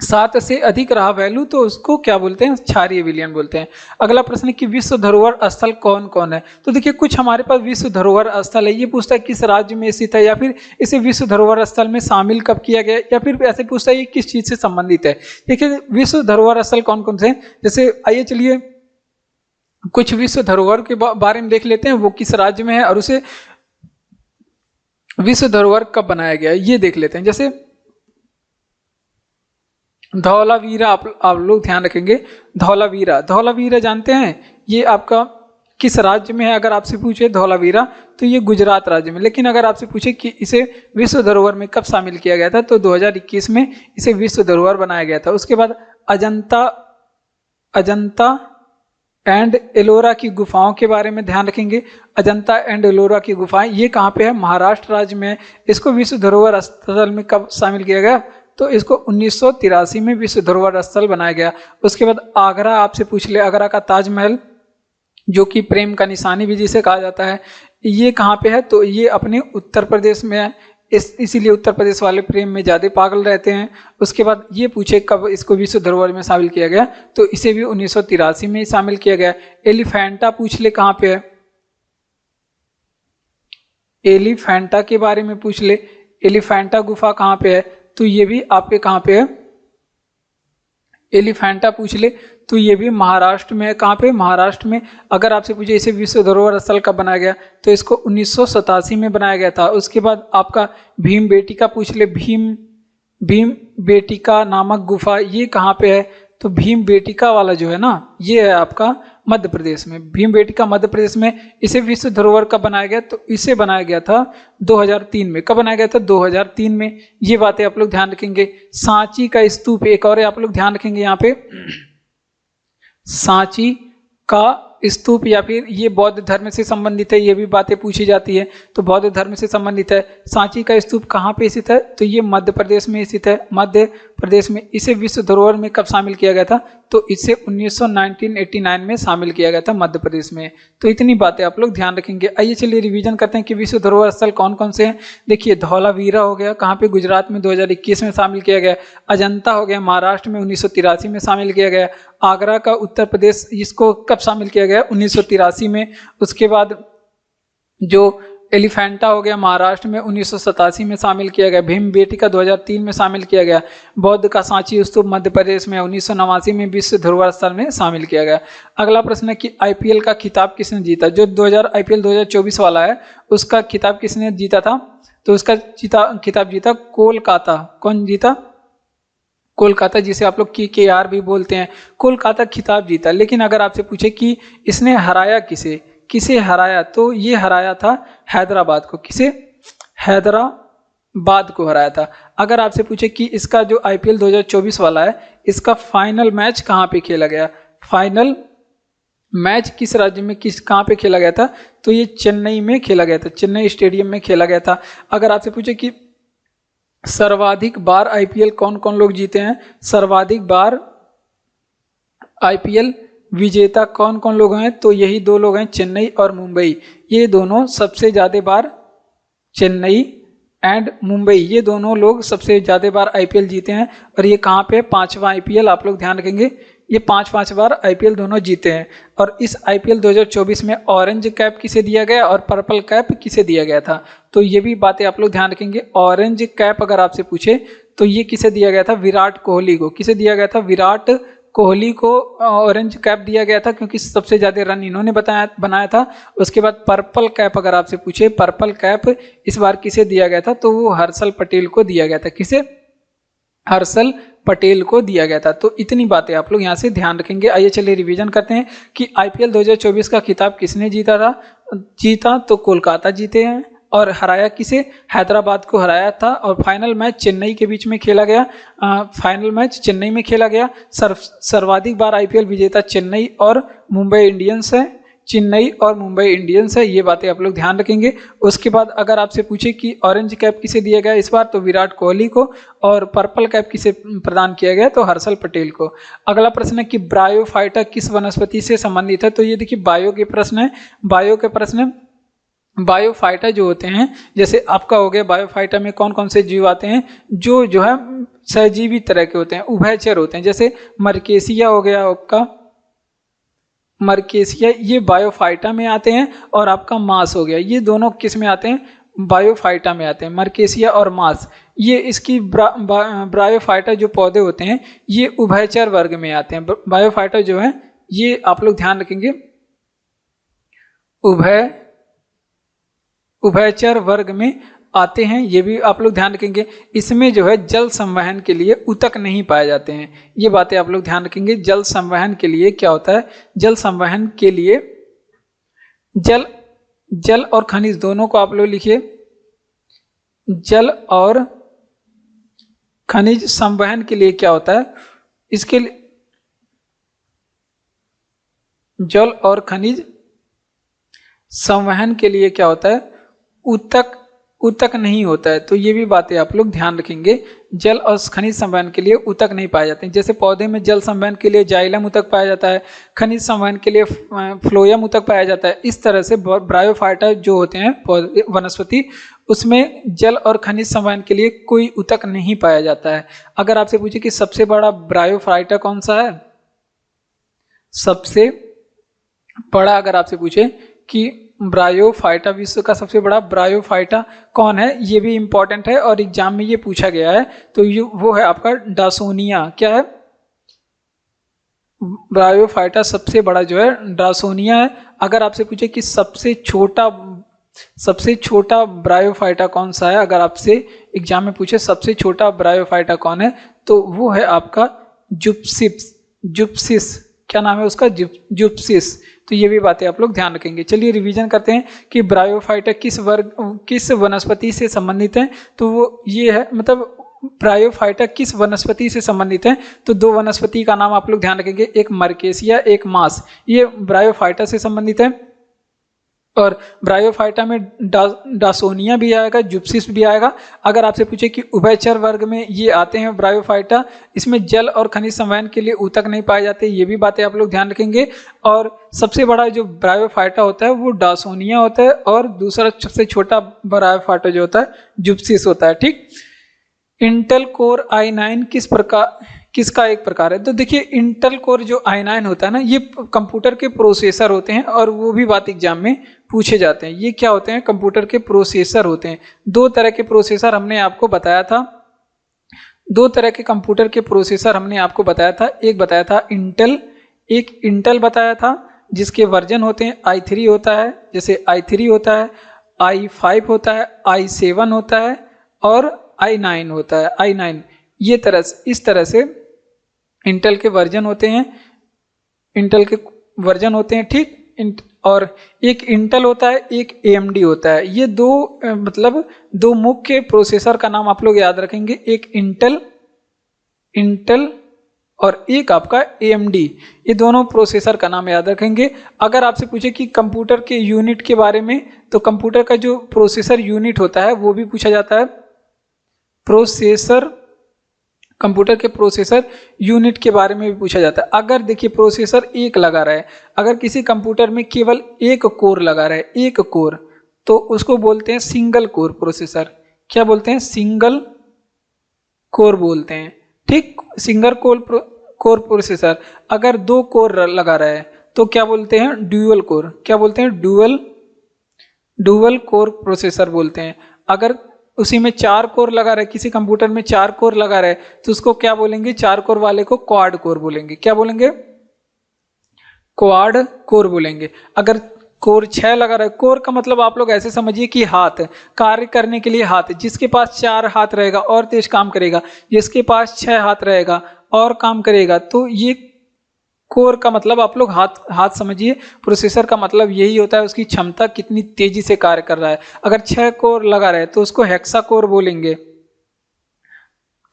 7 से अधिक रहा वैल्यू तो उसको क्या बोलते हैं? क्षारीय विलयन बोलते हैं। अगला प्रश्न है कि विश्व धरोहर स्थल कौन कौन है। तो देखिए कुछ हमारे पास विश्व धरोहर स्थल है। ये पूछता है किस राज्य में स्थित है, या फिर इसे विश्व धरोहर स्थल में शामिल कब किया गया, या फिर ऐसे पूछता है ये किस चीज से संबंधित है। देखिए विश्व धरोहर स्थल कौन कौन से हैं, जैसे आइए चलिए कुछ विश्व धरोहर के बारे में देख लेते हैं, वो किस राज्य में है और उसे विश्व धरोहर कब बनाया गया है ये देख लेते हैं। जैसे धौलावीरा, आप लोग ध्यान रखेंगे। धौलावीरा जानते हैं ये आपका किस राज्य में है। अगर आपसे पूछे धौलावीरा तो ये गुजरात राज्य में। लेकिन अगर आपसे पूछे कि इसे विश्व धरोहर में कब शामिल किया गया था तो 2021 में इसे विश्व धरोहर बनाया गया था। उसके बाद अजंता एंड एलोरा की गुफाओं के बारे में ध्यान रखेंगे। अजंता एंड एलोरा की गुफाएं ये कहाँ पे है? महाराष्ट्र राज्य में। इसको विश्व धरोहर स्थल में कब शामिल किया गया? तो इसको 1983 में विश्व धरोहर स्थल बनाया गया। उसके बाद आगरा आपसे पूछ ले, आगरा का ताजमहल जो कि प्रेम का निशानी भी जिसे कहा जाता है, ये कहाँ पे है? तो ये अपने उत्तर प्रदेश में है। इसीलिए उत्तर प्रदेश वाले प्रेम में ज्यादा पागल रहते हैं। उसके बाद ये पूछे कब इसको विश्व धरोहर में शामिल किया गया, तो इसे भी 1983 में शामिल किया गया। एलिफेंटा पूछ ले कहाँ पे है, एलिफेंटा के बारे में पूछ ले, एलिफेंटा गुफा कहाँ पे है, तो ये भी आपके कहाँ पे है, एलिफेंटा पूछ ले तो ये भी महाराष्ट्र में है। कहाँ पे? महाराष्ट्र में। अगर आपसे पूछे इसे विश्व धरोहर स्थल कब बनाया गया, तो इसको 1987 में बनाया गया था। उसके बाद आपका भीम बेटिका पूछ ले, भीम बेटिका नामक गुफा ये कहाँ पे है, तो भीम बेटिका वाला जो है ना ये है आपका मध्य प्रदेश में। भीम बेटिका मध्य प्रदेश में। इसे विश्व धरोहर कब बनाया गया, तो इसे बनाया गया था 2003 में। कब बनाया गया था? 2003 में। ये बातें आप लोग ध्यान रखेंगे। सांची का स्तूप एक और है, आप लोग ध्यान रखेंगे यहाँ पे। सांची का स्तूप या फिर ये बौद्ध धर्म से संबंधित है, ये भी बातें पूछी जाती है। तो बौद्ध धर्म से संबंधित है। सांची का स्तूप कहाँ पे स्थित है? तो ये मध्य प्रदेश में स्थित है, मध्य प्रदेश में। इसे विश्व धरोहर में कब शामिल किया गया था? तो इसे 1989 में शामिल किया गया था मध्य प्रदेश में। तो इतनी बातें आप लोग ध्यान रखेंगे। आइए चलिए रिवीजन करते हैं कि विश्व धरोहर स्थल कौन कौन से हैं। देखिए, धौलावीरा हो गया, कहाँ पे? गुजरात में 2021 में शामिल किया गया। अजंता हो गया, महाराष्ट्र में 1983 में शामिल किया गया। आगरा का उत्तर प्रदेश, इसको कब शामिल किया गया? 1983 में। उसके बाद जो एलिफेंटा हो गया, महाराष्ट्र में 1987 में शामिल किया गया। भीमबेटका 2003 में शामिल किया गया। बौद्ध का सांची स्तूप मध्य प्रदेश में 1989 में विश्व धरोहर स्थल में शामिल किया गया। अगला प्रश्न है कि आईपीएल का खिताब किसने जीता? जो आईपीएल 2024 वाला है, उसका खिताब किसने जीता था? तो उसका खिताब जीता कोलकाता। कौन जीता? कोलकाता, जिसे आप लोग KKR भी बोलते हैं। कोलकाता खिताब जीता। लेकिन अगर आपसे पूछे कि इसने हराया किसे हराया, तो ये हराया था हैदराबाद को। किसे? हैदराबाद को हराया था। अगर आपसे पूछे कि इसका जो आईपीएल 2024 वाला है, इसका फाइनल मैच कहाँ पे खेला गया? फाइनल मैच किस राज्य में, कहाँ पे खेला गया था? तो ये चेन्नई में खेला गया था, चेन्नई स्टेडियम में खेला गया था। अगर आपसे पूछे कि सर्वाधिक बार आईपीएल कौन कौन लोग जीते हैं, सर्वाधिक बार आईपीएल विजेता कौन कौन लोग हैं, तो यही दो लोग हैं, चेन्नई और मुंबई। ये दोनों सबसे ज्यादा बार, चेन्नई एंड मुंबई, ये दोनों लोग सबसे ज्यादा बार आईपीएल जीते हैं। और ये कहाँ पे? 5वां आईपीएल। आप लोग ध्यान रखेंगे, ये 5 बार आईपीएल दोनों जीते हैं। और इस आईपीएल 2024 में ऑरेंज कैप किसे दिया गया और पर्पल कैप किसे दिया गया था? तो ये भी बातें आप लोग ध्यान रखेंगे। ऑरेंज कैप अगर आपसे पूछे तो ये किसे दिया गया था? विराट कोहली को। किसे दिया गया था? विराट कोहली को ऑरेंज कैप दिया गया था, क्योंकि सबसे ज्यादा रन इन्होंने बनाया था। उसके बाद पर्पल कैप अगर आपसे पूछे, पर्पल कैप इस बार किसे दिया गया था? तो वो हर्षल पटेल को दिया गया था। किसे? हर्षल पटेल को दिया गया था। तो इतनी बातें आप लोग यहाँ से ध्यान रखेंगे। आइए चलिए रिवीजन करते हैं कि आईपीएल 2024 का खिताब किसने जीता था? जीता तो कोलकाता जीते हैं। और हराया किसे? हैदराबाद को हराया था। और फाइनल मैच चेन्नई के बीच में खेला गया, फाइनल मैच चेन्नई में खेला गया। सर्वाधिक बार आईपीएल विजेता चेन्नई और मुंबई इंडियंस है, चेन्नई और मुंबई इंडियंस है। ये बातें आप लोग ध्यान रखेंगे। उसके बाद अगर आपसे पूछे कि ऑरेंज कैप किसे दिया गया इस बार, तो विराट कोहली को। और पर्पल कैप किसे प्रदान किया गया? तो हर्षल पटेल को। अगला प्रश्न है कि ब्रायोफाइटा किस वनस्पति से संबंधित है? तो ये देखिए बायो के प्रश्न है। बायो के प्रश्न, बायोफाइटा जो होते हैं, जैसे आपका हो गया बायोफाइटा में कौन कौन से जीव आते हैं? जो है सहजीवी तरह के होते हैं, उभयचर होते हैं। जैसे मर्केसिया हो गया आपका, मर्केसिया, ये बायोफाइटा में आते हैं। और आपका मास हो गया, ये दोनों किस में आते हैं? बायोफाइटा में आते हैं, मर्केसिया और मास। ये इसकी ब्रायोफाइटा जो पौधे होते हैं, ये उभयचर वर्ग में आते हैं। बायोफाइटा जो है ये आप लोग ध्यान रखेंगे, उभयचर वर्ग में आते हैं। ये भी आप लोग ध्यान रखेंगे। इसमें जो है जल संवहन के लिए ऊतक नहीं पाए जाते हैं। ये बातें आप लोग ध्यान रखेंगे। जल संवहन के लिए क्या होता है? जल संवहन के लिए जल और खनिज दोनों को आप लोग लिखिए। जल और खनिज संवहन के लिए क्या होता है? इसके लिए जल और खनिज संवहन के लिए क्या होता है? ऊतक नहीं होता है। तो ये भी बातें आप लोग ध्यान रखेंगे। जल और खनिज संवहन के लिए ऊतक नहीं पाए जाते हैं। जैसे पौधे में जल संवहन के लिए जाइलम ऊतक पाया जाता है, खनिज संवहन के लिए फ्लोएम ऊतक पाया जाता है। इस तरह से ब्रायोफाइटा जो होते हैं वनस्पति, उसमें जल और खनिज संवहन के लिए कोई ऊतक नहीं पाया जाता है। अगर आपसे पूछे कि सबसे बड़ा ब्रायोफाइटा कौन सा है, सबसे बड़ा अगर आपसे पूछे कि ब्रायोफाइटा, विश्व का सबसे बड़ा ब्रायोफाइटा कौन है, ये भी इंपॉर्टेंट है और एग्जाम में ये पूछा गया है। तो ये वो है आपका डासोनिया। क्या है? ब्रायोफाइटा सबसे बड़ा जो है डासोनिया है। अगर आपसे पूछे कि सबसे छोटा ब्रायोफाइटा कौन सा है, अगर आपसे एग्जाम में पूछे सबसे छोटा ब्रायोफाइटा कौन है, तो वो है आपका जुप्सिस। क्या नाम है उसका? जुप्सिस। तो ये भी बातें आप लोग ध्यान रखेंगे। चलिए रिवीजन करते हैं कि ब्रायोफाइटा किस वनस्पति से संबंधित है। तो वो ये है, मतलब ब्रायोफाइटा किस वनस्पति से संबंधित है? तो दो वनस्पति का नाम आप लोग ध्यान रखेंगे, एक मर्केसिया, एक मास। ये ब्रायोफाइटा से संबंधित है। और ब्रायोफाइटा में डासोनिया भी आएगा, जुप्सिस भी आएगा। अगर आपसे पूछे कि उभयचर वर्ग में ये आते हैं ब्रायोफाइटा, इसमें जल और खनिज संवहन के लिए ऊतक नहीं पाए जाते, ये भी बातें आप लोग ध्यान रखेंगे। और सबसे बड़ा जो ब्रायोफाइटा होता है वो डासोनिया होता है, और दूसरा सबसे छोटा ब्रायोफाइटा जो होता है जुप्सिस होता है। ठीक, इंटेल कोर i9 किसका एक प्रकार है? तो देखिए, इंटेल कोर जो i9 होता है ना, ये कंप्यूटर के प्रोसेसर होते हैं, और वो भी बात एग्जाम में पूछे जाते हैं। ये क्या होते हैं? कंप्यूटर के प्रोसेसर होते हैं। दो तरह के प्रोसेसर हमने आपको बताया था, दो तरह के कंप्यूटर के प्रोसेसर हमने आपको बताया था। एक बताया था इंटेल, एक इंटेल बताया था जिसके वर्जन होते हैं i3 होता है, जैसे i3 होता है, i5 होता है, i7 होता है और i9 होता है। i9 ये इस तरह से इंटेल के वर्जन होते हैं, इंटेल के वर्जन होते हैं। ठीक, और एक इंटेल होता है, एक AMD होता है। ये दो मुख्य प्रोसेसर का नाम आप लोग याद रखेंगे, एक इंटेल और एक आपका AMD। ये दोनों प्रोसेसर का नाम याद रखेंगे। अगर आपसे पूछे कि कंप्यूटर के यूनिट के बारे में, तो कंप्यूटर का जो प्रोसेसर यूनिट होता है वो भी पूछा जाता है। कंप्यूटर के प्रोसेसर यूनिट के बारे में भी पूछा जाता है। अगर देखिए प्रोसेसर एक लगा रहा है, अगर किसी कंप्यूटर में केवल एक कोर लगा रहा है, एक कोर, तो उसको बोलते हैं सिंगल कोर प्रोसेसर। क्या बोलते हैं? सिंगल कोर बोलते हैं। ठीक, सिंगल कोर प्रोसेसर। अगर दो कोर लगा रहा है तो क्या बोलते हैं? Dual core. क्या बोलते हैं? ड्यूअल कोर प्रोसेसर बोलते हैं। अगर उसी में 4 कोर लगा रहे, किसी कंप्यूटर में 4 कोर लगा रहे, तो उसको क्या बोलेंगे? 4 कोर वाले को क्वाड कोर बोलेंगे। क्या बोलेंगे? क्वाड कोर बोलेंगे। अगर कोर 6 लगा रहा है, कोर का मतलब आप लोग ऐसे समझिए कि हाथ, कार्य करने के लिए हाथ। जिसके पास 4 हाथ रहेगा और तेज काम करेगा, जिसके पास 6 हाथ रहेगा और काम करेगा। तो ये कोर का मतलब आप लोग हाथ समझिए। प्रोसेसर का मतलब यही होता है, उसकी क्षमता कितनी तेजी से कार्य कर रहा है। अगर 6 कोर लगा रहे तो उसको हेक्सा कोर बोलेंगे,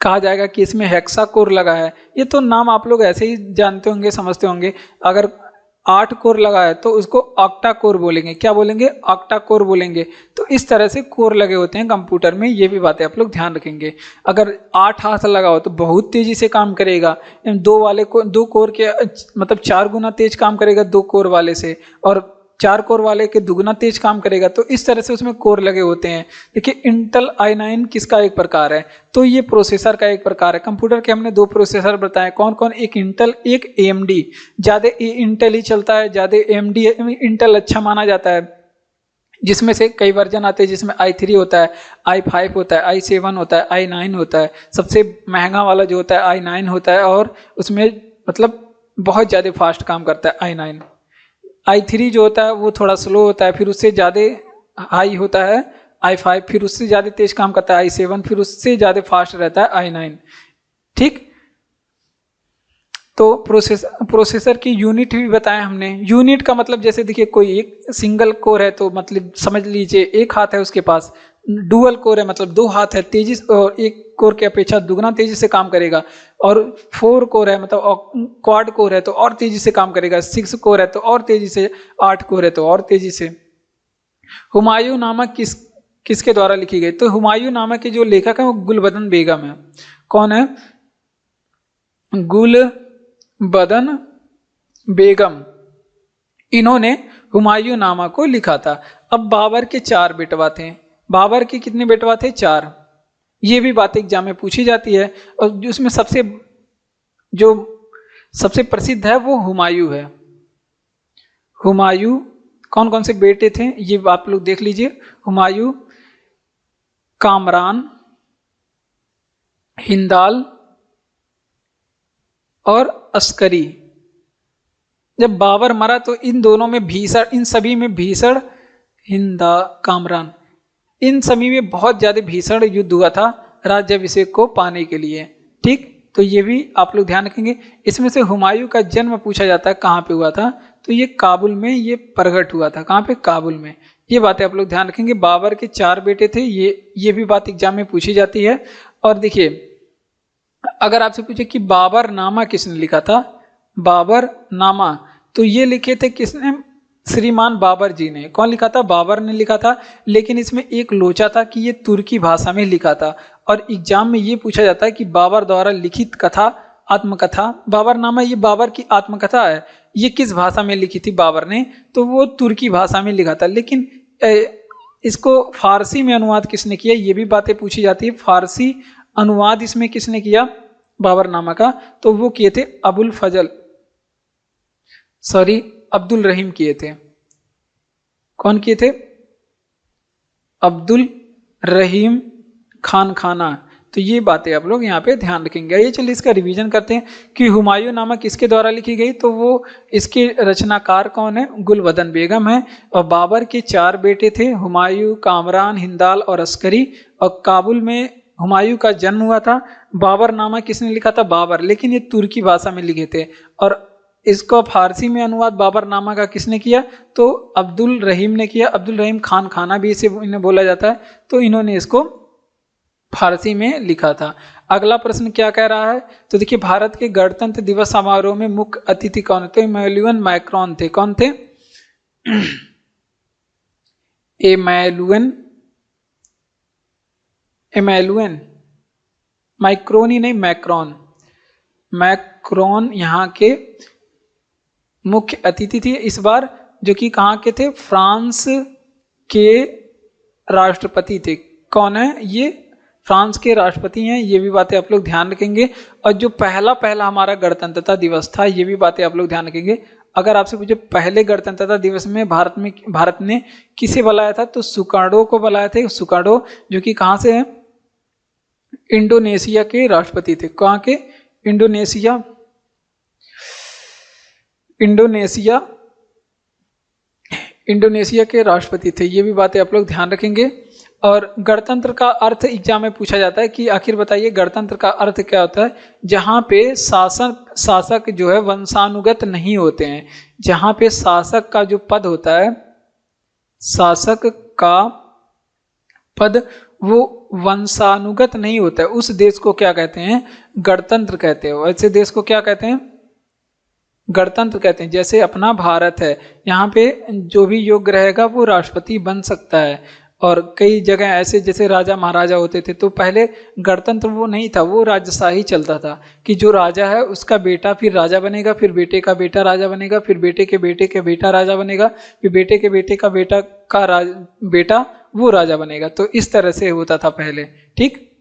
कहा जाएगा कि इसमें हेक्सा कोर लगा है। ये तो नाम आप लोग ऐसे ही जानते होंगे, समझते होंगे। अगर 8 कोर लगा है तो उसको ऑक्टा कोर बोलेंगे। क्या बोलेंगे? ऑक्टा कोर बोलेंगे। तो इस तरह से कोर लगे होते हैं कंप्यूटर में, ये भी बातें आप लोग ध्यान रखेंगे। अगर 8 हाथ लगा हो तो बहुत तेजी से काम करेगा। दो कोर के मतलब 4 गुना तेज काम करेगा 2 कोर वाले से, और 4 कोर वाले के दुगना तेज काम करेगा। तो इस तरह से उसमें कोर लगे होते हैं। देखिए, इंटेल i9 किसका एक प्रकार है? तो ये प्रोसेसर का एक प्रकार है। कंप्यूटर के हमने 2 प्रोसेसर बताए, कौन कौन? एक इंटेल, एक AMD। ज्यादा इंटेल ही चलता है, ज्यादा AMD। इंटेल अच्छा माना जाता है, जिसमें से कई वर्जन आते हैं, जिसमें i3 होता है, i5 होता है, i7 होता है, i9 होता है। सबसे महंगा वाला जो होता है i9 होता है, और उसमें मतलब बहुत ज्यादा फास्ट काम करता है i9। i3 जो होता है वो थोड़ा स्लो होता है, फिर उससे ज़्यादा हाई होता है i5, फिर उससे ज़्यादा तेज काम करता है i7, फिर उससे ज़्यादा फास्ट रहता है i9। ठीक, तो प्रोसेसर की यूनिट भी बताया हमने। यूनिट का मतलब जैसे देखिए, कोई एक सिंगल कोर है तो मतलब समझ लीजिए एक हाथ है उसके पास। डुअल कोर है मतलब 2 हाथ है, तेजी और एक कोर की अपेक्षा दुगना तेजी से काम करेगा। और 4 कोर है मतलब क्वाड कोर है तो और तेजी से काम करेगा। 6 कोर है तो और तेजी से, 8 कोर है तो और तेजी से। हुमायूं नामक किसके द्वारा लिखी गई? तो हुमायूं नामक के जो लेखक है वो गुलबदन बेगम है। कौन है? गुलबदन बेगम। इन्होंने हुमायूं नामा को लिखा था। अब बाबर के 4 बेटवा थे। बाबर के कितने बेटवा थे? 4। ये भी बात एग्जाम में पूछी जाती है, और उसमें सबसे प्रसिद्ध है वो हुमायूं है। हुमायूं कौन कौन से बेटे थे ये आप लोग देख लीजिए। हुमायूं, कामरान, हिंदाल और अस्करी। जब बाबर मरा तो इन दोनों में इन सभी में भीषण, कामरान, इन सभी में बहुत ज्यादा भीषण युद्ध हुआ था राज्याभिषेक को पाने के लिए। ठीक, तो ये भी आप लोग ध्यान रखेंगे। इसमें से हुमायूं का जन्म पूछा जाता है कहाँ पे हुआ था? तो ये काबुल में ये प्रकट हुआ था। कहाँ पे? काबुल में। ये बातें आप लोग ध्यान रखेंगे। बाबर के 4 बेटे थे, ये भी बात एग्जाम में पूछी जाती है। और देखिए, अगर आपसे पूछे कि बाबर नामा किसने लिखा था, बाबर नामा, तो ये लिखे थे किसने, श्रीमान बाबर जी ने। कौन लिखा था, बाबर ने लिखा था। लेकिन इसमें एक लोचा था कि ये तुर्की भाषा में लिखा था। और एग्जाम में ये पूछा जाता है कि बाबर द्वारा लिखित कथा, आत्मकथा, बाबरनामा, ये बाबर की आत्मकथा है, ये किस भाषा में लिखी थी बाबर ने, तो वो तुर्की भाषा में लिखा था। लेकिन इसको फारसी में अनुवाद किसने किया, ये भी बातें पूछी जाती है। फारसी अनुवाद इसमें किसने किया बाबरनामा का, तो वो किए थे अब्दुल रहीम किए थे। कौन किए थे, अब्दुल रहीम खान खाना। तो ये बातें आप लोग यहाँ पे ध्यान रखेंगे। ये चलिए इसका रिवीजन करते हैं कि हुमायूं नामा किसके द्वारा लिखी गई, तो वो इसके रचनाकार कौन है, गुलबदन बेगम है। और बाबर के 4 बेटे थे, हुमायूं, कामरान, हिंदाल और अस्करी। और काबुल में हुमायूं का जन्म हुआ था। बाबरनामा किसने लिखा था, बाबर, लेकिन ये तुर्की भाषा में लिखे थे। और इसको फारसी में अनुवाद बाबरनामा का किसने किया, तो अब्दुल रहीम ने किया। अब्दुल रहीम खान खाना भी इसे इन्हें बोला जाता है, तो इन्होंने इसको फारसी में लिखा था। अगला प्रश्न क्या कह रहा है, तो देखिए, भारत के गणतंत्र दिवस समारोह में मुख्य अतिथि कौन थे, इमैनुअल मैक्रोन थे। कौन थे, इमैनुअल मैक्रोन ही नहीं, मैक्रोन यहाँ के मुख्य अतिथि थे इस बार, जो कि कहाँ के थे, फ्रांस के राष्ट्रपति थे। कौन है ये, फ्रांस के राष्ट्रपति हैं। ये भी बातें आप लोग ध्यान रखेंगे। और जो पहला हमारा गणतंत्रता दिवस था, ये भी बातें आप लोग ध्यान रखेंगे। अगर आपसे पूछे पहले गणतंत्रता दिवस में भारत ने किसे बुलाया था, तो सुकार्नो को बुलाया थे। सुकार्नो जो कि कहाँ से है, इंडोनेशिया के राष्ट्रपति थे। कहाँ के, इंडोनेशिया के राष्ट्रपति थे। ये भी बातें आप लोग ध्यान रखेंगे। और गणतंत्र का अर्थ एग्जाम में पूछा जाता है कि आखिर बताइए गणतंत्र का अर्थ क्या होता है, जहां पे शासक जो है वंशानुगत नहीं होते हैं। जहां पे शासक का जो पद होता है, शासक का पद वो वंशानुगत नहीं होता है, उस देश को क्या कहते हैं, गणतंत्र कहते हैं। ऐसे देश को क्या कहते हैं, गणतंत्र कहते हैं। जैसे अपना भारत है, यहाँ पे जो भी योग्य रहेगा वो राष्ट्रपति बन सकता है। और कई जगह ऐसे जैसे राजा महाराजा होते थे, तो पहले गणतंत्र वो नहीं था, वो राजशाही चलता था कि जो राजा है उसका बेटा फिर राजा बनेगा, फिर बेटे का बेटा राजा बनेगा, फिर बेटे के बेटे के बेटा राजा बनेगा, फिर बेटे के बेटे का बेटा का बेटा वो राजा बनेगा। तो इस तरह से होता था पहले। ठीक,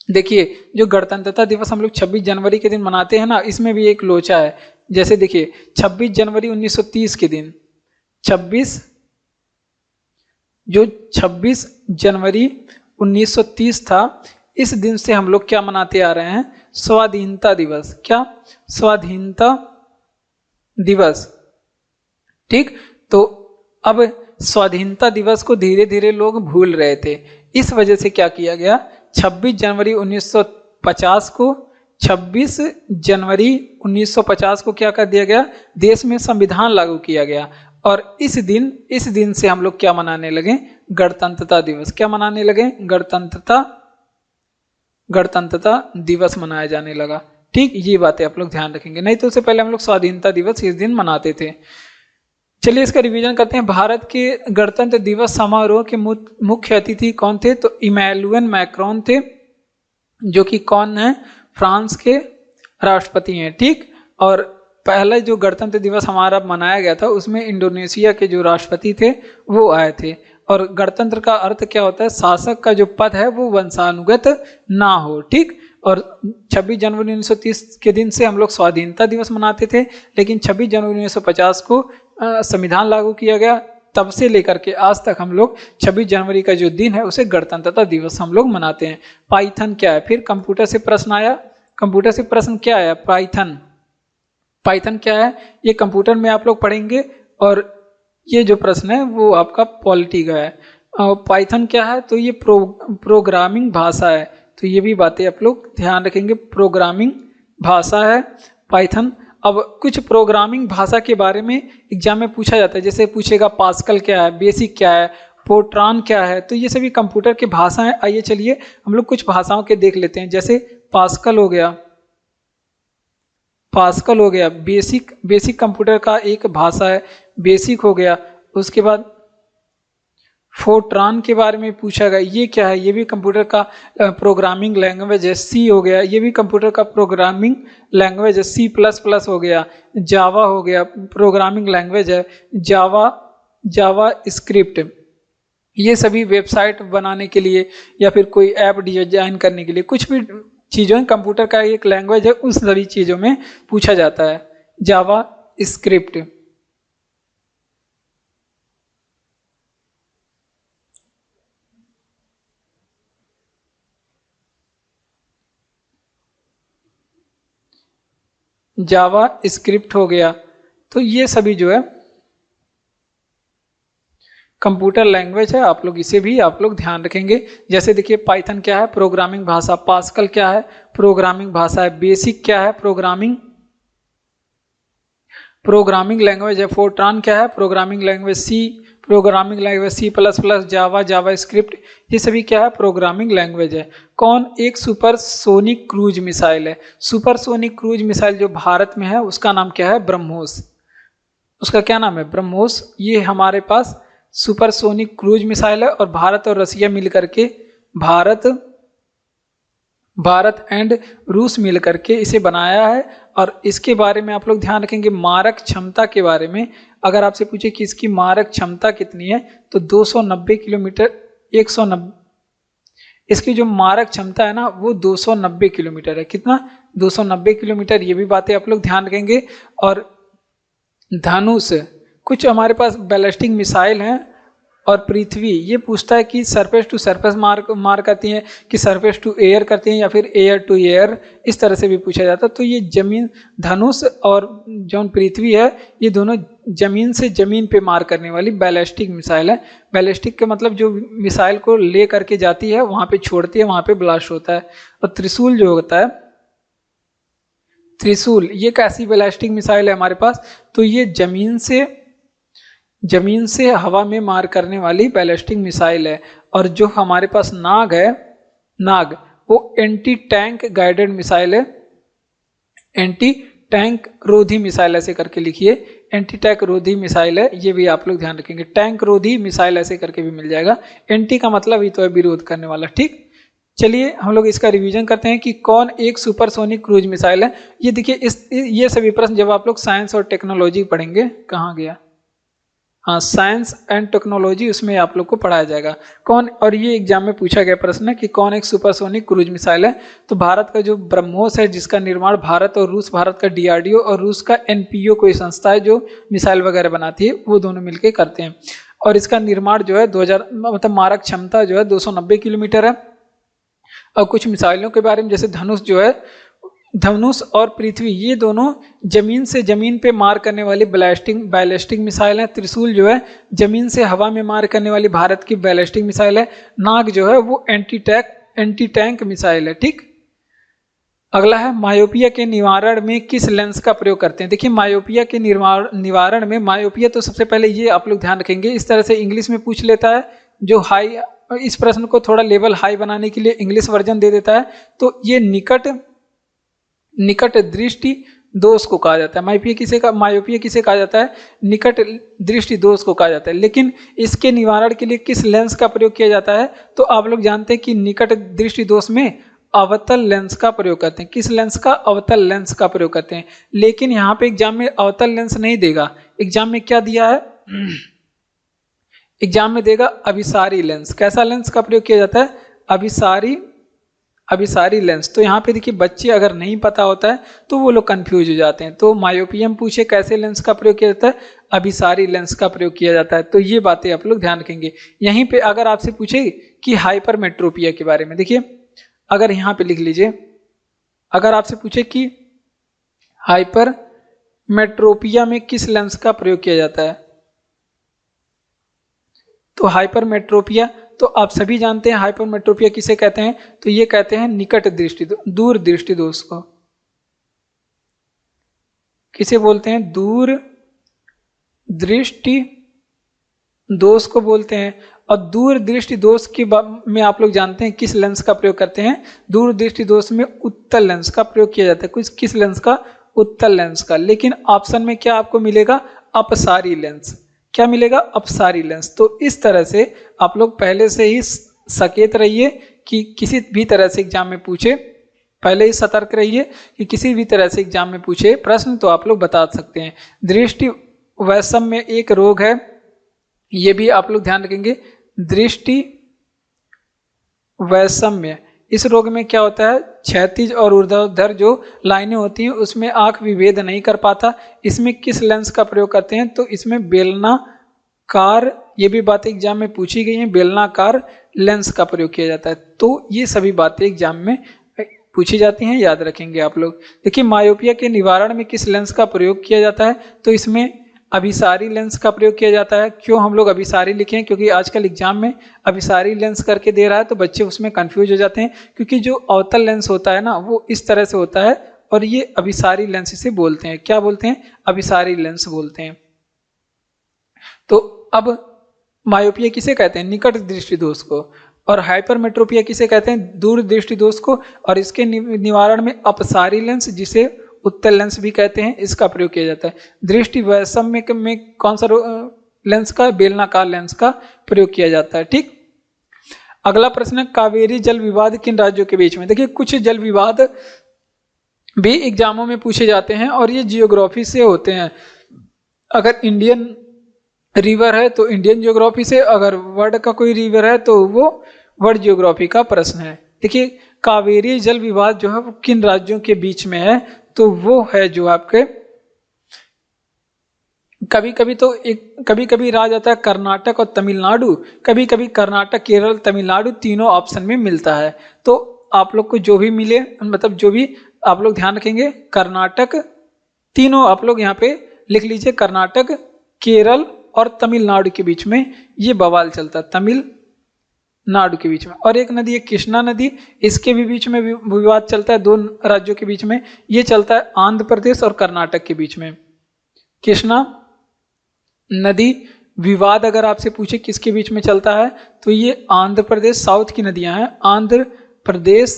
देखिए जो गणतंत्रता दिवस हम लोग 26 जनवरी के दिन मनाते हैं ना, इसमें भी एक लोचा है। जैसे देखिए 26 जनवरी 1930 के दिन, 26 जनवरी 1930 था, इस दिन से हम लोग क्या मनाते आ रहे हैं, स्वाधीनता दिवस। क्या, स्वाधीनता दिवस। ठीक, तो अब स्वाधीनता दिवस को धीरे धीरे लोग भूल रहे थे, इस वजह से क्या किया गया, 26 जनवरी 1950 को 26 जनवरी 1950 को क्या कर दिया गया, देश में संविधान लागू किया गया। और इस दिन से हम लोग क्या मनाने लगे, गणतंत्रता दिवस। क्या मनाने लगे, गणतंत्रता दिवस मनाया जाने लगा। ठीक, ये बातें आप लोग ध्यान रखेंगे, नहीं तो उससे पहले हम लोग स्वाधीनता दिवस इस दिन मनाते थे। चलिए इसका रिवीजन करते हैं। भारत के गणतंत्र दिवस समारोह के मुख्य अतिथि कौन थे, तो इमैनुअल मैक्रोन थे, जो कि कौन है, फ्रांस के राष्ट्रपति हैं। ठीक, और पहला जो गणतंत्र दिवस हमारा मनाया गया था उसमें इंडोनेशिया के जो राष्ट्रपति थे वो आए थे। और गणतंत्र का अर्थ क्या होता है, शासक का जो पद है वो वंशानुगत ना हो। ठीक, और 26 जनवरी 1930 के दिन से हम लोग स्वाधीनता दिवस मनाते थे, लेकिन 26 जनवरी 1950 को संविधान लागू किया गया, तब से लेकर के आज तक हम लोग 26 जनवरी का जो दिन है उसे गणतंत्रता दिवस हम लोग मनाते हैं। पाइथन क्या है, फिर कंप्यूटर से प्रश्न आया, कंप्यूटर से प्रश्न क्या आया, पाइथन क्या है, ये कंप्यूटर में आप लोग पढ़ेंगे। और ये जो प्रश्न है वो आपका पॉलिटी का है। पाइथन क्या है, तो ये प्रोग्रामिंग भाषा है, तो ये भी बातें आप लोग ध्यान रखेंगे, प्रोग्रामिंग भाषा है पाइथन। अब कुछ प्रोग्रामिंग भाषा के बारे में एग्जाम में पूछा जाता है, जैसे पूछेगा पास्कल क्या है, बेसिक क्या है, फोर्ट्रान क्या है, तो ये सभी कंप्यूटर की भाषाएं। आइए चलिए हम लोग कुछ भाषाओं के देख लेते हैं। जैसे पास्कल हो गया, बेसिक बेसिक कंप्यूटर का एक भाषा है, बेसिक हो गया। उसके बाद फोर्ट्रान के बारे में पूछा गया, ये क्या है, ये भी कंप्यूटर का प्रोग्रामिंग लैंग्वेज है। सी हो गया, ये भी कंप्यूटर का प्रोग्रामिंग लैंग्वेज है। सी प्लस प्लस हो गया, जावा हो गया, प्रोग्रामिंग लैंग्वेज है। जावा स्क्रिप्ट, ये सभी वेबसाइट बनाने के लिए या फिर कोई ऐप डिजाइन करने के लिए, कुछ भी चीज़ों कंप्यूटर का एक लैंग्वेज है, उस सभी चीज़ों में पूछा जाता है जावा स्क्रिप्ट। जावा स्क्रिप्ट हो गया। तो ये सभी जो है कंप्यूटर लैंग्वेज है, आप लोग इसे भी आप लोग ध्यान रखेंगे। जैसे देखिए पाइथन क्या है, प्रोग्रामिंग भाषा। पास्कल क्या है, प्रोग्रामिंग भाषा है। बेसिक क्या है, प्रोग्रामिंग लैंग्वेज है। फोर्ट्रान क्या है, programming language. C plus plus, JavaScript, ये सभी क्या है, प्रोग्रामिंग लैंग्वेज है। कौन एक सुपरसोनिक क्रूज मिसाइल है। सुपरसोनिक क्रूज मिसाइल जो भारत में है उसका नाम क्या है, ब्रह्मोस। उसका क्या नाम है, ब्रह्मोस। ये हमारे पास सुपरसोनिक क्रूज मिसाइल है और भारत और रसिया मिलकर के भारत एंड रूस मिलकर के इसे बनाया है। और इसके बारे में आप लोग ध्यान रखेंगे, मारक क्षमता के बारे में। अगर आपसे पूछे कि इसकी मारक क्षमता कितनी है, तो 290 किलोमीटर, 190, इसकी जो मारक क्षमता है ना वो 290 किलोमीटर है। कितना, 290 किलोमीटर। ये भी बातें आप लोग ध्यान रखेंगे। और धनुष, कुछ हमारे पास बैलिस्टिक मिसाइल हैं। और पृथ्वी, ये पूछता है कि सरफेस टू सरफेस मार करती हैं कि सरफेस टू एयर करती हैं या फिर एयर टू एयर, इस तरह से भी पूछा जाता है। तो ये जमीन, धनुष और जो पृथ्वी है, ये दोनों जमीन से जमीन पे मार करने वाली बैलिस्टिक मिसाइल है। बैलिस्टिक का मतलब जो मिसाइल को ले करके जाती है वहां पे छोड़ती है, वहां पे ब्लास्ट होता है। और त्रिशूल जो होता है, त्रिशूल, ये कैसी बैलिस्टिक मिसाइल है हमारे पास, तो ये जमीन से हवा में मार करने वाली बैलिस्टिक मिसाइल है। और जो हमारे पास नाग है, नाग, वो एंटी टैंक गाइडेड मिसाइल है। एंटी टैंक रोधी मिसाइल ऐसे करके लिखिए, एंटी टैंक रोधी मिसाइल है। ये भी आप लोग ध्यान रखेंगे, टैंक रोधी मिसाइल ऐसे करके भी मिल जाएगा। एंटी का मतलब ही तो है विरोध करने वाला। ठीक, चलिए हम लोग इसका रिवीजन करते हैं कि कौन एक सुपरसोनिक क्रूज मिसाइल है। ये देखिए, ये सभी प्रश्न जब आप लोग साइंस और टेक्नोलॉजी पढ़ेंगे, कहाँ गया, हाँ, साइंस एंड टेक्नोलॉजी, उसमें आप लोग को पढ़ाया जाएगा कौन। और ये एग्जाम में पूछा गया प्रश्न है कि कौन एक सुपरसोनिक क्रूज मिसाइल है। तो भारत का जो ब्रह्मोस है, जिसका निर्माण भारत और रूस, भारत का डीआरडीओ और रूस का एनपीओ कोई संस्था है जो मिसाइल वगैरह बनाती है, वो दोनों मिलकर करते हैं। और इसका निर्माण जो है 2000, मतलब मारक क्षमता जो है 290 किलोमीटर है। और कुछ मिसाइलों के बारे में, जैसे धनुष जो है, धनुष और पृथ्वी, ये दोनों जमीन से जमीन पे मार करने वाली बैलिस्टिक मिसाइल है। त्रिशूल जो है जमीन से हवा में मार करने वाली भारत की बैलिस्टिक मिसाइल है। नाग जो है वो एंटी टैंक मिसाइल है। ठीक, अगला है मायोपिया के निवारण में किस लेंस का प्रयोग करते हैं। देखिए मायोपिया के निवारण में, मायोपिया तो सबसे पहले ये आप लोग ध्यान रखेंगे, इस तरह से इंग्लिश में पूछ लेता है, जो हाई, इस प्रश्न को थोड़ा लेवल हाई बनाने के लिए इंग्लिश वर्जन दे देता है। तो ये निकट दृष्टि दोष को कहा जाता है। मायोपिया किसे कहा जाता है, निकट दृष्टि दोष को कहा जाता है। लेकिन इसके निवारण के लिए किस लेंस का प्रयोग किया जाता है, तो आप लोग जानते हैं कि निकट दृष्टि दोष में अवतल लेंस का प्रयोग करते हैं। किस लेंस का, अवतल लेंस का प्रयोग करते हैं। लेकिन यहाँ पे एग्जाम में अवतल लेंस नहीं देगा, एग्जाम में क्या दिया है, एग्जाम में देगा अभिसारी लेंस। कैसा लेंस का प्रयोग किया जाता है, अभिसारी लेंस। तो यहाँ पे देखिए बच्चे अगर नहीं पता होता है तो वो लोग कंफ्यूज हो जाते हैं। तो मायोपियम पूछे कैसे लेंस का प्रयोग किया जाता है, अभिसारी लेंस का प्रयोग किया जाता है। तो ये बातें आप लोग ध्यान रखेंगे। यहीं पे अगर आपसे पूछे कि हाइपरमेट्रोपिया के बारे में, देखिए अगर यहाँ पे लिख लीजिए, अगर आपसे पूछे कि हाइपरमेट्रोपिया में किस लेंस का प्रयोग किया जाता है, तो हाइपरमेट्रोपिया, तो आप सभी जानते हैं हाइपरमेट्रोपिया किसे कहते हैं, तो ये कहते हैं निकट दृष्टि, दूर दृष्टि दोष को किसे बोलते हैं, दूर दृष्टि दोष को बोलते हैं। और दूरदृष्टि दोष में आप लोग जानते हैं किस लेंस का प्रयोग करते हैं? दूरदृष्टि दोष में उत्तल लेंस का प्रयोग किया जाता है। किस लेंस का? उत्तल लेंस का। लेकिन ऑप्शन में क्या आपको मिलेगा? अपसारी लेंस। क्या मिलेगा? अपसारी लेंस। तो इस तरह से आप लोग पहले से ही सचेत रहिए कि किसी भी तरह से एग्जाम में पूछे, पहले ही सतर्क रहिए कि किसी भी तरह से एग्जाम में पूछे प्रश्न तो आप लोग बता सकते हैं। दृष्टि वैषम्य एक रोग है, ये भी आप लोग ध्यान रखेंगे। दृष्टि वैषम्य, इस रोग में क्या होता है? क्षैतिज और ऊर्ध्वाधर जो लाइनें होती हैं उसमें आंख विभेद नहीं कर पाता। इसमें किस लेंस का प्रयोग करते हैं? तो इसमें बेलनाकार, ये भी बातें एग्जाम में पूछी गई हैं, बेलनाकार लेंस का प्रयोग किया जाता है। तो ये सभी बातें एग्जाम में पूछी जाती हैं, याद रखेंगे आप लोग। देखिए मायोपिया के निवारण में किस लेंस का प्रयोग किया जाता है? तो इसमें अभिसारी लेंस का प्रयोग किया जाता है। क्यों हम लोग अभिसारी लिखें? क्योंकि आजकल एग्जाम में अभिसारी लेंस करके दे रहा है तो बच्चे उसमें कंफ्यूज हो जाते हैं, क्योंकि जो अवतल लेंस होता है ना वो इस तरह से होता है और ये अभिसारी लेंस इसे बोलते हैं। क्या बोलते हैं? अभिसारी लेंस बोलते हैं। तो अब मायोपिया किसे कहते हैं? निकट दृष्टि दोष को। और हाइपरमेट्रोपिया किसे कहते हैं? दूर दृष्टि दोष को। और इसके निवारण में अपसारी लेंस, जिसे उत्तल लेंस भी कहते हैं, इसका प्रयोग किया जाता है। दृष्टि वैषम्य में कौन सा लेंस का? बेलनाकार लेंस का प्रयोग किया जाता है। ठीक, अगला प्रश्न है कावेरी जल विवाद किन राज्यों के बीच में? देखिए कुछ जल विवाद भी एग्जामों में पूछे जाते हैं और ये जियोग्राफी से होते हैं। अगर इंडियन रिवर है तो इंडियन ज्योग्राफी से, अगर वर्ल्ड का कोई रिवर है तो वो वर्ल्ड ज्योग्राफी का प्रश्न है। देखिए कावेरी जल विवाद जो है वो किन राज्यों के बीच में है? तो वो है जो आपके, कभी कभी राज्य आता है कर्नाटक और तमिलनाडु, कभी कभी कर्नाटक, केरल, तमिलनाडु, तीनों ऑप्शन में मिलता है। तो आप लोग को जो भी मिले, मतलब जो भी आप लोग ध्यान रखेंगे, कर्नाटक, तीनों आप लोग यहाँ पे लिख लीजिए, कर्नाटक, केरल और तमिलनाडु के बीच में ये बवाल चलता है, तमिलनाडु के बीच में। और एक नदी है कृष्णा नदी, इसके भी बीच में विवाद चलता है, दो राज्यों के बीच में। ये चलता है आंध्र प्रदेश और कर्नाटक के बीच में। कृष्णा नदी विवाद अगर आपसे पूछे किसके बीच में चलता है तो ये आंध्र प्रदेश, साउथ की नदियां हैं, आंध्र प्रदेश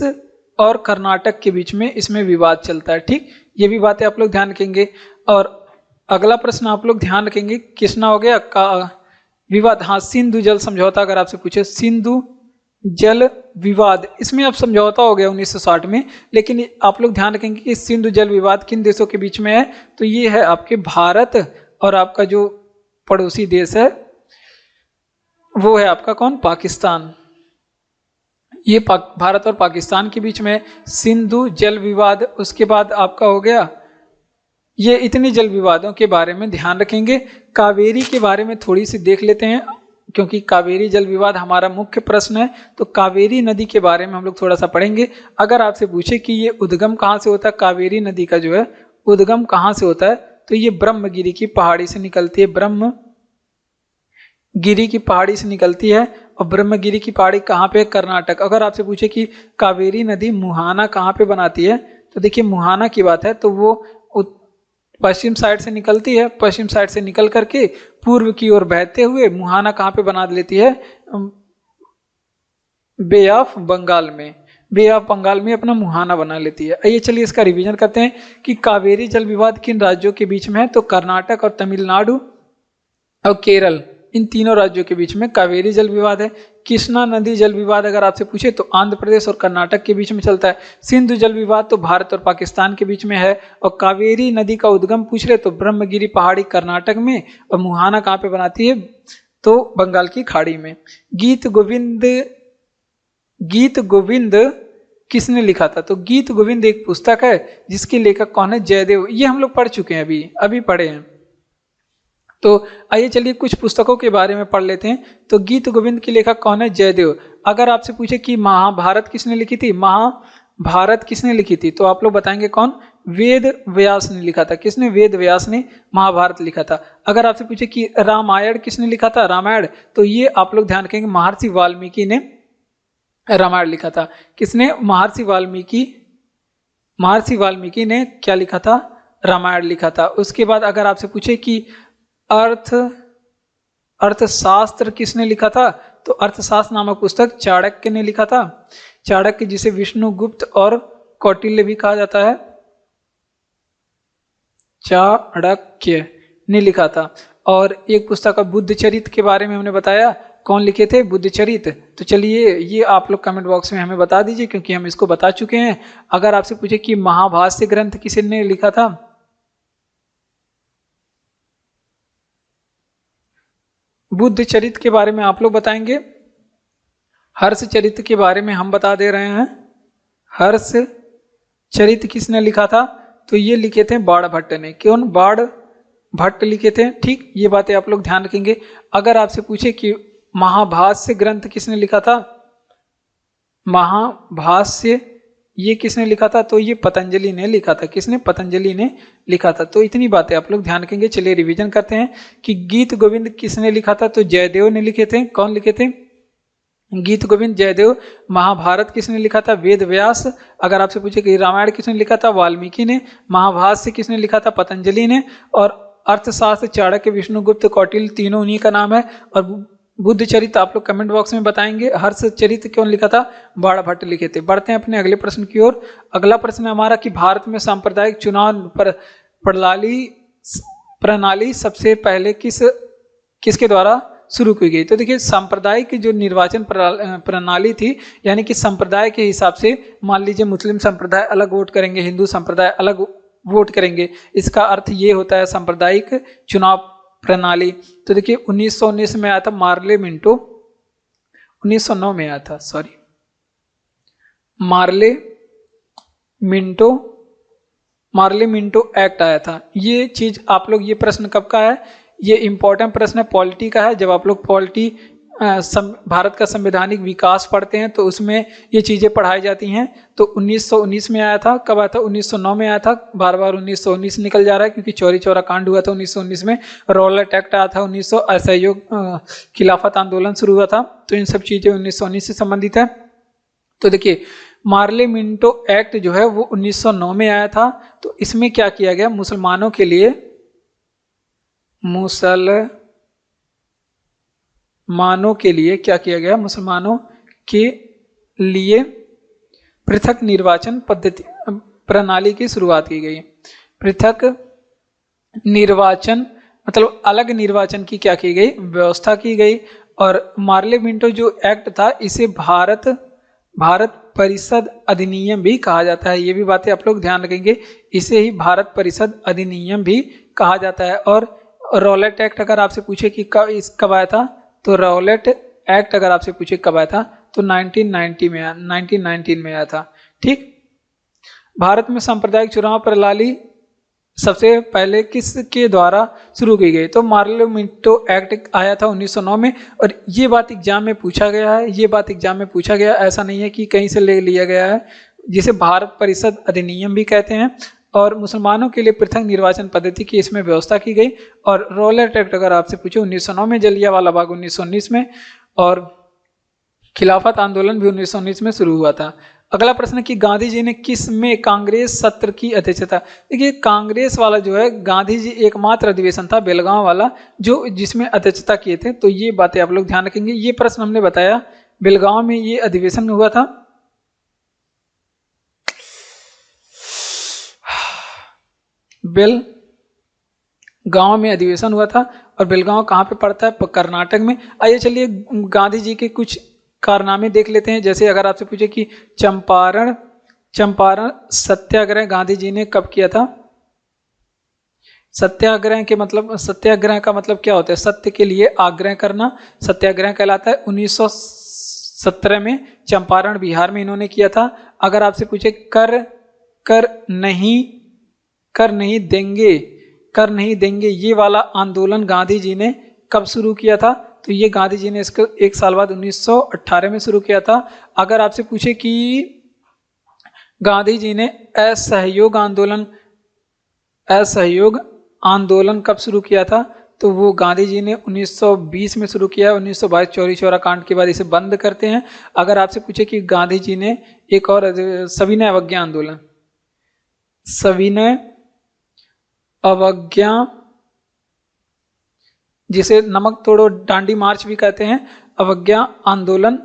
और कर्नाटक के बीच में इसमें विवाद चलता है। ठीक, ये भी बातें आप लोग ध्यान रखेंगे। और अगला प्रश्न आप लोग ध्यान रखेंगे, कृष्णा हो गया का विवाद, हाँ सिंधु जल समझौता अगर आपसे पूछे, सिंधु जल विवाद, इसमें अब समझौता हो गया 1960 में, लेकिन आप लोग ध्यान रखेंगे कि सिंधु जल विवाद किन देशों के बीच में है? तो ये है आपके भारत और आपका जो पड़ोसी देश है वो है आपका कौन? पाकिस्तान। ये भारत और पाकिस्तान के बीच में सिंधु जल विवाद। उसके बाद आपका हो गया, ये इतनी जल विवादों के बारे में ध्यान रखेंगे। कावेरी के बारे में थोड़ी सी देख लेते हैं, क्योंकि कावेरी जल विवाद हमारा मुख्य प्रश्न है। तो कावेरी नदी के बारे में हम लोग थोड़ा सा पढ़ेंगे। अगर आपसे पूछे कि ये उद्गम कहाँ से होता है, कावेरी नदी का जो है उद्गम कहाँ से होता है, तो ये ब्रह्मगिरी की पहाड़ी से निकलती है, ब्रह्मगिरी की पहाड़ी से निकलती है। और ब्रह्मगिरी की पहाड़ी कहाँ पे? कर्नाटक। अगर आपसे पूछे कि कावेरी नदी मुहाना कहाँ पे बनाती है, तो देखिए मुहाना की बात है तो वो पश्चिम साइड से निकलती है, पश्चिम साइड से निकल करके पूर्व की ओर बहते हुए मुहाना कहाँ पे बना लेती है? बे ऑफ बंगाल में, बे ऑफ बंगाल में अपना मुहाना बना लेती है। आइए चलिए इसका रिवीजन करते हैं कि कावेरी जल विवाद किन राज्यों के बीच में है? तो कर्नाटक और तमिलनाडु और केरल, इन तीनों राज्यों के बीच में कावेरी जल विवाद है। कृष्णा नदी जल विवाद अगर आपसे पूछे तो आंध्र प्रदेश और कर्नाटक के बीच में चलता है। सिंधु जल विवाद तो भारत और पाकिस्तान के बीच में है। और कावेरी नदी का उद्गम पूछ रहे तो ब्रह्मगिरी पहाड़ी कर्नाटक में, और मुहाना कहाँ पे बनाती है? तो बंगाल की खाड़ी में। गीत गोविंद किसने लिखा था? तो गीत गोविंद एक पुस्तक है जिसके लेखक कौन है? जयदेव। ये हम लोग पढ़ चुके हैं, अभी पढ़े हैं। तो आइए चलिए कुछ पुस्तकों के बारे में पढ़ लेते हैं। तो गीत गोविंद के लेखक कौन है? जयदेव। अगर आपसे पूछे कि महाभारत किसने लिखी थी, महाभारत किसने लिखी थी, तो आप लोग बताएंगे कौन? वेद व्यास ने लिखा था। किसने? वेद व्यास ने महाभारत लिखा था। अगर आपसे पूछे कि रामायण किसने लिखा था, रामायण, तो ये आप लोग ध्यान रखेंगे महर्षि वाल्मीकि ने रामायण लिखा था। किसने? महर्षि वाल्मीकि ने क्या लिखा था? रामायण लिखा था। उसके बाद अगर आपसे पूछे कि अर्थशास्त्र किसने लिखा था, तो अर्थशास्त्र नामक पुस्तक चाणक्य ने लिखा था। चाणक्य जिसे विष्णुगुप्त और कौटिल्य भी कहा जाता है, चाणक्य ने लिखा था। और एक पुस्तक का बुद्ध चरित के बारे में हमने बताया, कौन लिखे थे? बुद्ध चरित। तो चलिए ये आप लोग कमेंट बॉक्स में हमें बता दीजिए, क्योंकि हम इसको बता चुके हैं। अगर आपसे पूछे कि महाभाष्य ग्रंथ किसने लिखा था, बुद्ध चरित के बारे में आप लोग बताएंगे। हर्ष चरित के बारे में हम बता दे रहे हैं। हर्ष चरित किसने लिखा था? तो ये लिखे थे बाणभट्ट ने। कौन? बाणभट्ट लिखे थे। ठीक, ये बातें आप लोग ध्यान रखेंगे। अगर आपसे पूछे कि महाभाष्य ग्रंथ किसने लिखा था, महाभाष्य ये किसने लिखा था? तो ये पतंजलि ने लिखा था। किसने? पतंजलि ने लिखा था। तो इतनी बातें आप लोग ध्यान रखेंगे। चलिए रिवीजन करते हैं कि गीत गोविंद किसने लिखा था? तो जयदेव ने लिखे थे। कौन लिखे थे? गीत गोविंद जयदेव। महाभारत किसने लिखा था? वेद व्यास। अगर आपसे पूछे कि रामायण किसने लिखा था? वाल्मीकि ने। महाभाष्य किसने लिखा था? पतंजलि ने। और अर्थशास्त्र चाणक्य, विष्णुगुप्त, कौटिल्य, तीनों उन्हीं का नाम है। और बुद्ध चरित आप लोग कमेंट बॉक्स में बताएंगे। हर्ष चरित कौन लिखा था? बाणभट्ट लिखे थे। बढ़ते हैं अपने अगले प्रश्न की ओर। अगला प्रश्न हमारा कि भारत में सांप्रदायिक चुनाव प्रणाली सबसे पहले किसके द्वारा शुरू की गई? तो देखिए सांप्रदायिक जो निर्वाचन प्रणाली थी, यानी कि संप्रदाय के हिसाब से, मान लीजिए मुस्लिम संप्रदाय अलग वोट करेंगे, हिंदू संप्रदाय अलग वोट करेंगे, इसका अर्थ ये होता है सांप्रदायिक चुनाव प्रणाली। तो देखिए 1919 में आया था मार्ले मिंटो, 1909 में आया था, सॉरी, मार्ले मिंटो एक्ट आया था। ये चीज आप लोग, ये प्रश्न कब का है? ये इंपॉर्टेंट प्रश्न है, पॉलिटी का है। जब आप लोग पॉलिटी भारत का संवैधानिक विकास पढ़ते हैं तो उसमें ये चीजें पढ़ाई जाती हैं। तो 1919 में आया था। कब आया था? 1909 में आया था। बार बार 1919 निकल जा रहा है क्योंकि चौरी चौरा कांड हुआ था 1919 में। रॉलेट एक्ट आया था 1900, असहयोग खिलाफत आंदोलन शुरू हुआ था। तो इन सब चीजें 1919 से संबंधित है। तो देखिए मार्ले मिंटो एक्ट जो है वो 1909 में आया था। तो इसमें क्या किया गया? मुसलमानों के लिए क्या किया गया? मुसलमानों के लिए पृथक निर्वाचन पद्धति प्रणाली की शुरुआत की गई। पृथक निर्वाचन मतलब अलग निर्वाचन की क्या की गई? व्यवस्था की गई। और मार्ले मिंटो जो एक्ट था इसे भारत परिषद अधिनियम भी कहा जाता है। ये भी बातें आप लोग ध्यान रखेंगे, इसे ही भारत परिषद अधिनियम भी कहा जाता है। और रॉलेट एक्ट अगर आपसे पूछे कि कब आया था, तो रॉलेट एक्ट अगर आपसे पूछे कब आया था, तो 1919 में आया था। ठीक, भारत में सांप्रदायिक चुनाव प्रणाली सबसे पहले किसके द्वारा शुरू की गई? तो मार्ले मिंटो एक्ट आया था 1909 में। और ये बात एग्जाम में पूछा गया है, ऐसा नहीं है कि कहीं से ले लिया गया है, जिसे भारत परिषद अधिनियम भी कहते हैं। और मुसलमानों के लिए पृथक निर्वाचन पद्धति की इसमें व्यवस्था की गई। और रॉलेट एक्ट अगर आपसे पूछे 1909 में, जलियांवाला बाग 1919 में, और खिलाफत आंदोलन भी 1919 में शुरू हुआ था। अगला प्रश्न कि गांधी जी ने किस में कांग्रेस सत्र की अध्यक्षता? देखिए कांग्रेस वाला जो है, गांधी जी एकमात्र अधिवेशन था बेलगांव वाला जो जिसमें अध्यक्षता किए थे। तो ये बातें आप लोग ध्यान रखेंगे। ये प्रश्न हमने बताया, बेलगांव में ये अधिवेशन हुआ था। बेलगांव में अधिवेशन हुआ था। और बेलगांव कहाँ पे पड़ता है? कर्नाटक में। आइए चलिए गांधी जी के कुछ कारनामे देख लेते हैं। जैसे अगर आपसे पूछे कि चंपारण सत्याग्रह गांधी जी ने कब किया था? सत्याग्रह का मतलब क्या होता है? सत्य के लिए आग्रह करना सत्याग्रह कहलाता है। 1917 में चंपारण बिहार में इन्होंने किया था। अगर आपसे पूछे कर नहीं देंगे ये वाला आंदोलन गांधी जी ने कब शुरू किया था? तो ये गांधी जी ने इसको एक साल बाद 1918 में शुरू किया था। अगर आपसे पूछे कि गांधी जी ने असहयोग आंदोलन कब शुरू किया था? तो वो गांधी जी ने 1920 में शुरू किया। 1922 चौरी चौरा कांड के बाद इसे बंद करते हैं। अगर आपसे पूछे कि गांधी जी ने एक और सविनय अवज्ञा जिसे नमक तोड़ो डांडी मार्च भी कहते हैं, अवज्ञा आंदोलन,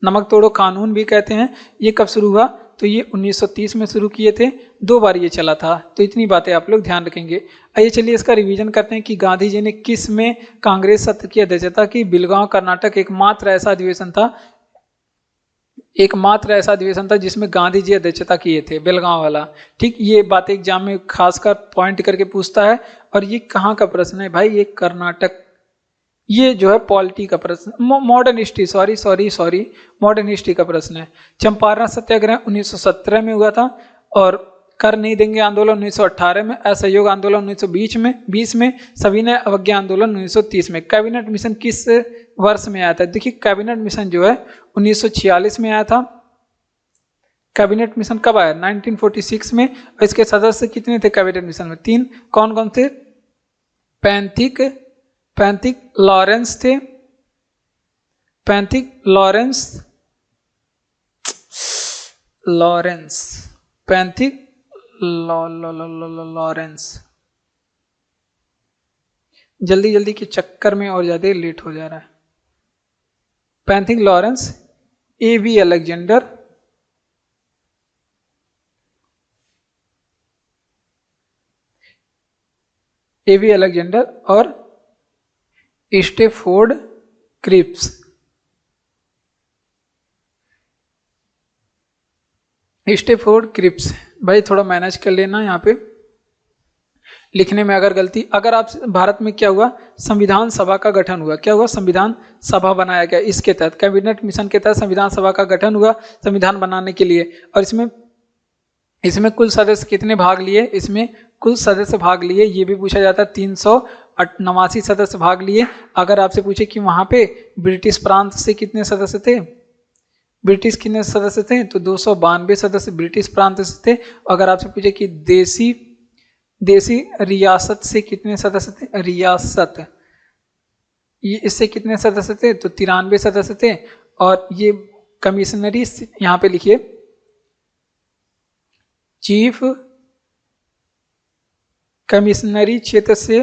नमक तोड़ो कानून भी कहते हैं, ये कब शुरू हुआ? तो ये 1930 में शुरू किए थे, 2 बार ये चला था। तो इतनी बातें आप लोग ध्यान रखेंगे। आइए चलिए इसका रिवीजन करते हैं कि गांधी जी ने किस में कांग्रेस सत्र की अध्यक्षता की। बिलगांव कर्नाटक एकमात्र ऐसा अधिवेशन था जिसमें गांधी जी अध्यक्षता किए थे, बेलगांव वाला। ठीक, ये बात एग्जाम में खासकर पॉइंट करके पूछता है। और ये कहाँ का प्रश्न है भाई? ये कर्नाटक, ये जो है पॉलिटी का प्रश्न, modern history, sorry modern history का प्रश्न है। चंपारण सत्याग्रह 1917 में हुआ था, और कर नहीं देंगे आंदोलन 1918 में, असहयोग आंदोलन 1920 में, सविनय अवज्ञा आंदोलन 1930 में। कैबिनेट मिशन किस वर्ष में आया था? देखिए कैबिनेट मिशन जो है 1946 में आया था। कैबिनेट मिशन कब आया? 1946 में। और इसके सदस्य कितने थे कैबिनेट मिशन में? 3। कौन कौन थे? पैंथिक लॉरेंस थे, पैंथिक लॉरेंस। जल्दी के चक्कर में और ज्यादा लेट हो जा रहा है। पैंथिक लॉरेंस, एवी अलेक्जेंडर और स्टेफोर्ड क्रिप्स। भाई थोड़ा मैनेज कर लेना यहाँ पे लिखने में अगर गलती। अगर आप भारत में क्या हुआ? संविधान सभा का गठन हुआ। क्या हुआ? संविधान सभा बनाया गया। इसके तहत कैबिनेट मिशन के तहत संविधान सभा का गठन हुआ संविधान बनाने के लिए। और इसमें कुल सदस्य कितने भाग लिए? इसमें कुल सदस्य भाग लिए, ये भी पूछा जाता है। 389 सदस्य भाग लिए। अगर आपसे पूछे कि वहां पे ब्रिटिश प्रांत से कितने सदस्य थे, ब्रिटिश कितने सदस्य थे, तो 292 सदस्य ब्रिटिश प्रांत से थे। अगर आपसे पूछे कि देसी रियासत से कितने सदस्य थे, रियासत, ये इससे कितने सदस्य थे, तो 93 सदस्य थे। और ये कमिश्नरी, यहाँ पे लिखिए चीफ कमिश्नरी क्षेत्र से,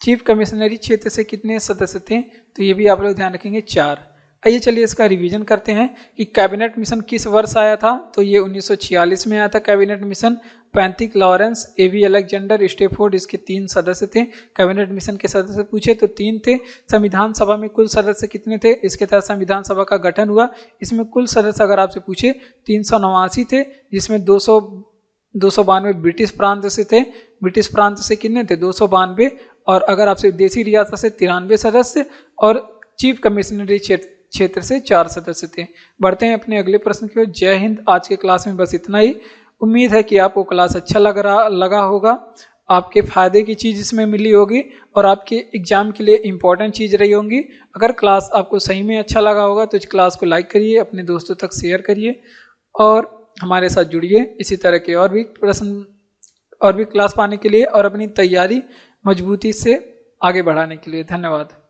चीफ कमिश्नरी क्षेत्र से कितने सदस्य थे, तो ये भी आप लोग ध्यान रखेंगे, 4। आइए चलिए इसका रिवीजन करते हैं कि कैबिनेट मिशन किस वर्ष आया था। तो ये 1946 में आया था कैबिनेट मिशन। पैंथिक लॉरेंस, एवी अलेक्जेंडर, स्टेफोर्ड, इसके 3 सदस्य थे। कैबिनेट मिशन के सदस्य पूछे तो 3 थे। संविधान सभा में कुल सदस्य कितने थे? इसके तहत संविधान सभा का गठन हुआ। इसमें कुल सदस्य अगर आपसे पूछे 389 थे, जिसमें 292 ब्रिटिश प्रांत से थे। ब्रिटिश प्रांत से कितने थे? 292। और अगर आपसे देसी रियासत से 93 सदस्य, और चीफ कमिश्नरी क्षेत्र से 4 सदस्य थे। बढ़ते हैं अपने अगले प्रश्न की ओर। जय हिंद। आज के क्लास में बस इतना ही। उम्मीद है कि आपको क्लास अच्छा लगा होगा, आपके फायदे की चीज़ इसमें मिली होगी और आपके एग्जाम के लिए इम्पोर्टेंट चीज़ रही होंगी। अगर क्लास आपको सही में अच्छा लगा होगा तो इस क्लास को लाइक करिए, अपने दोस्तों तक शेयर करिए और हमारे साथ जुड़िए। इसी तरह के और भी प्रश्न और भी क्लास पाने के लिए और अपनी तैयारी मजबूती से आगे बढ़ाने के लिए। धन्यवाद।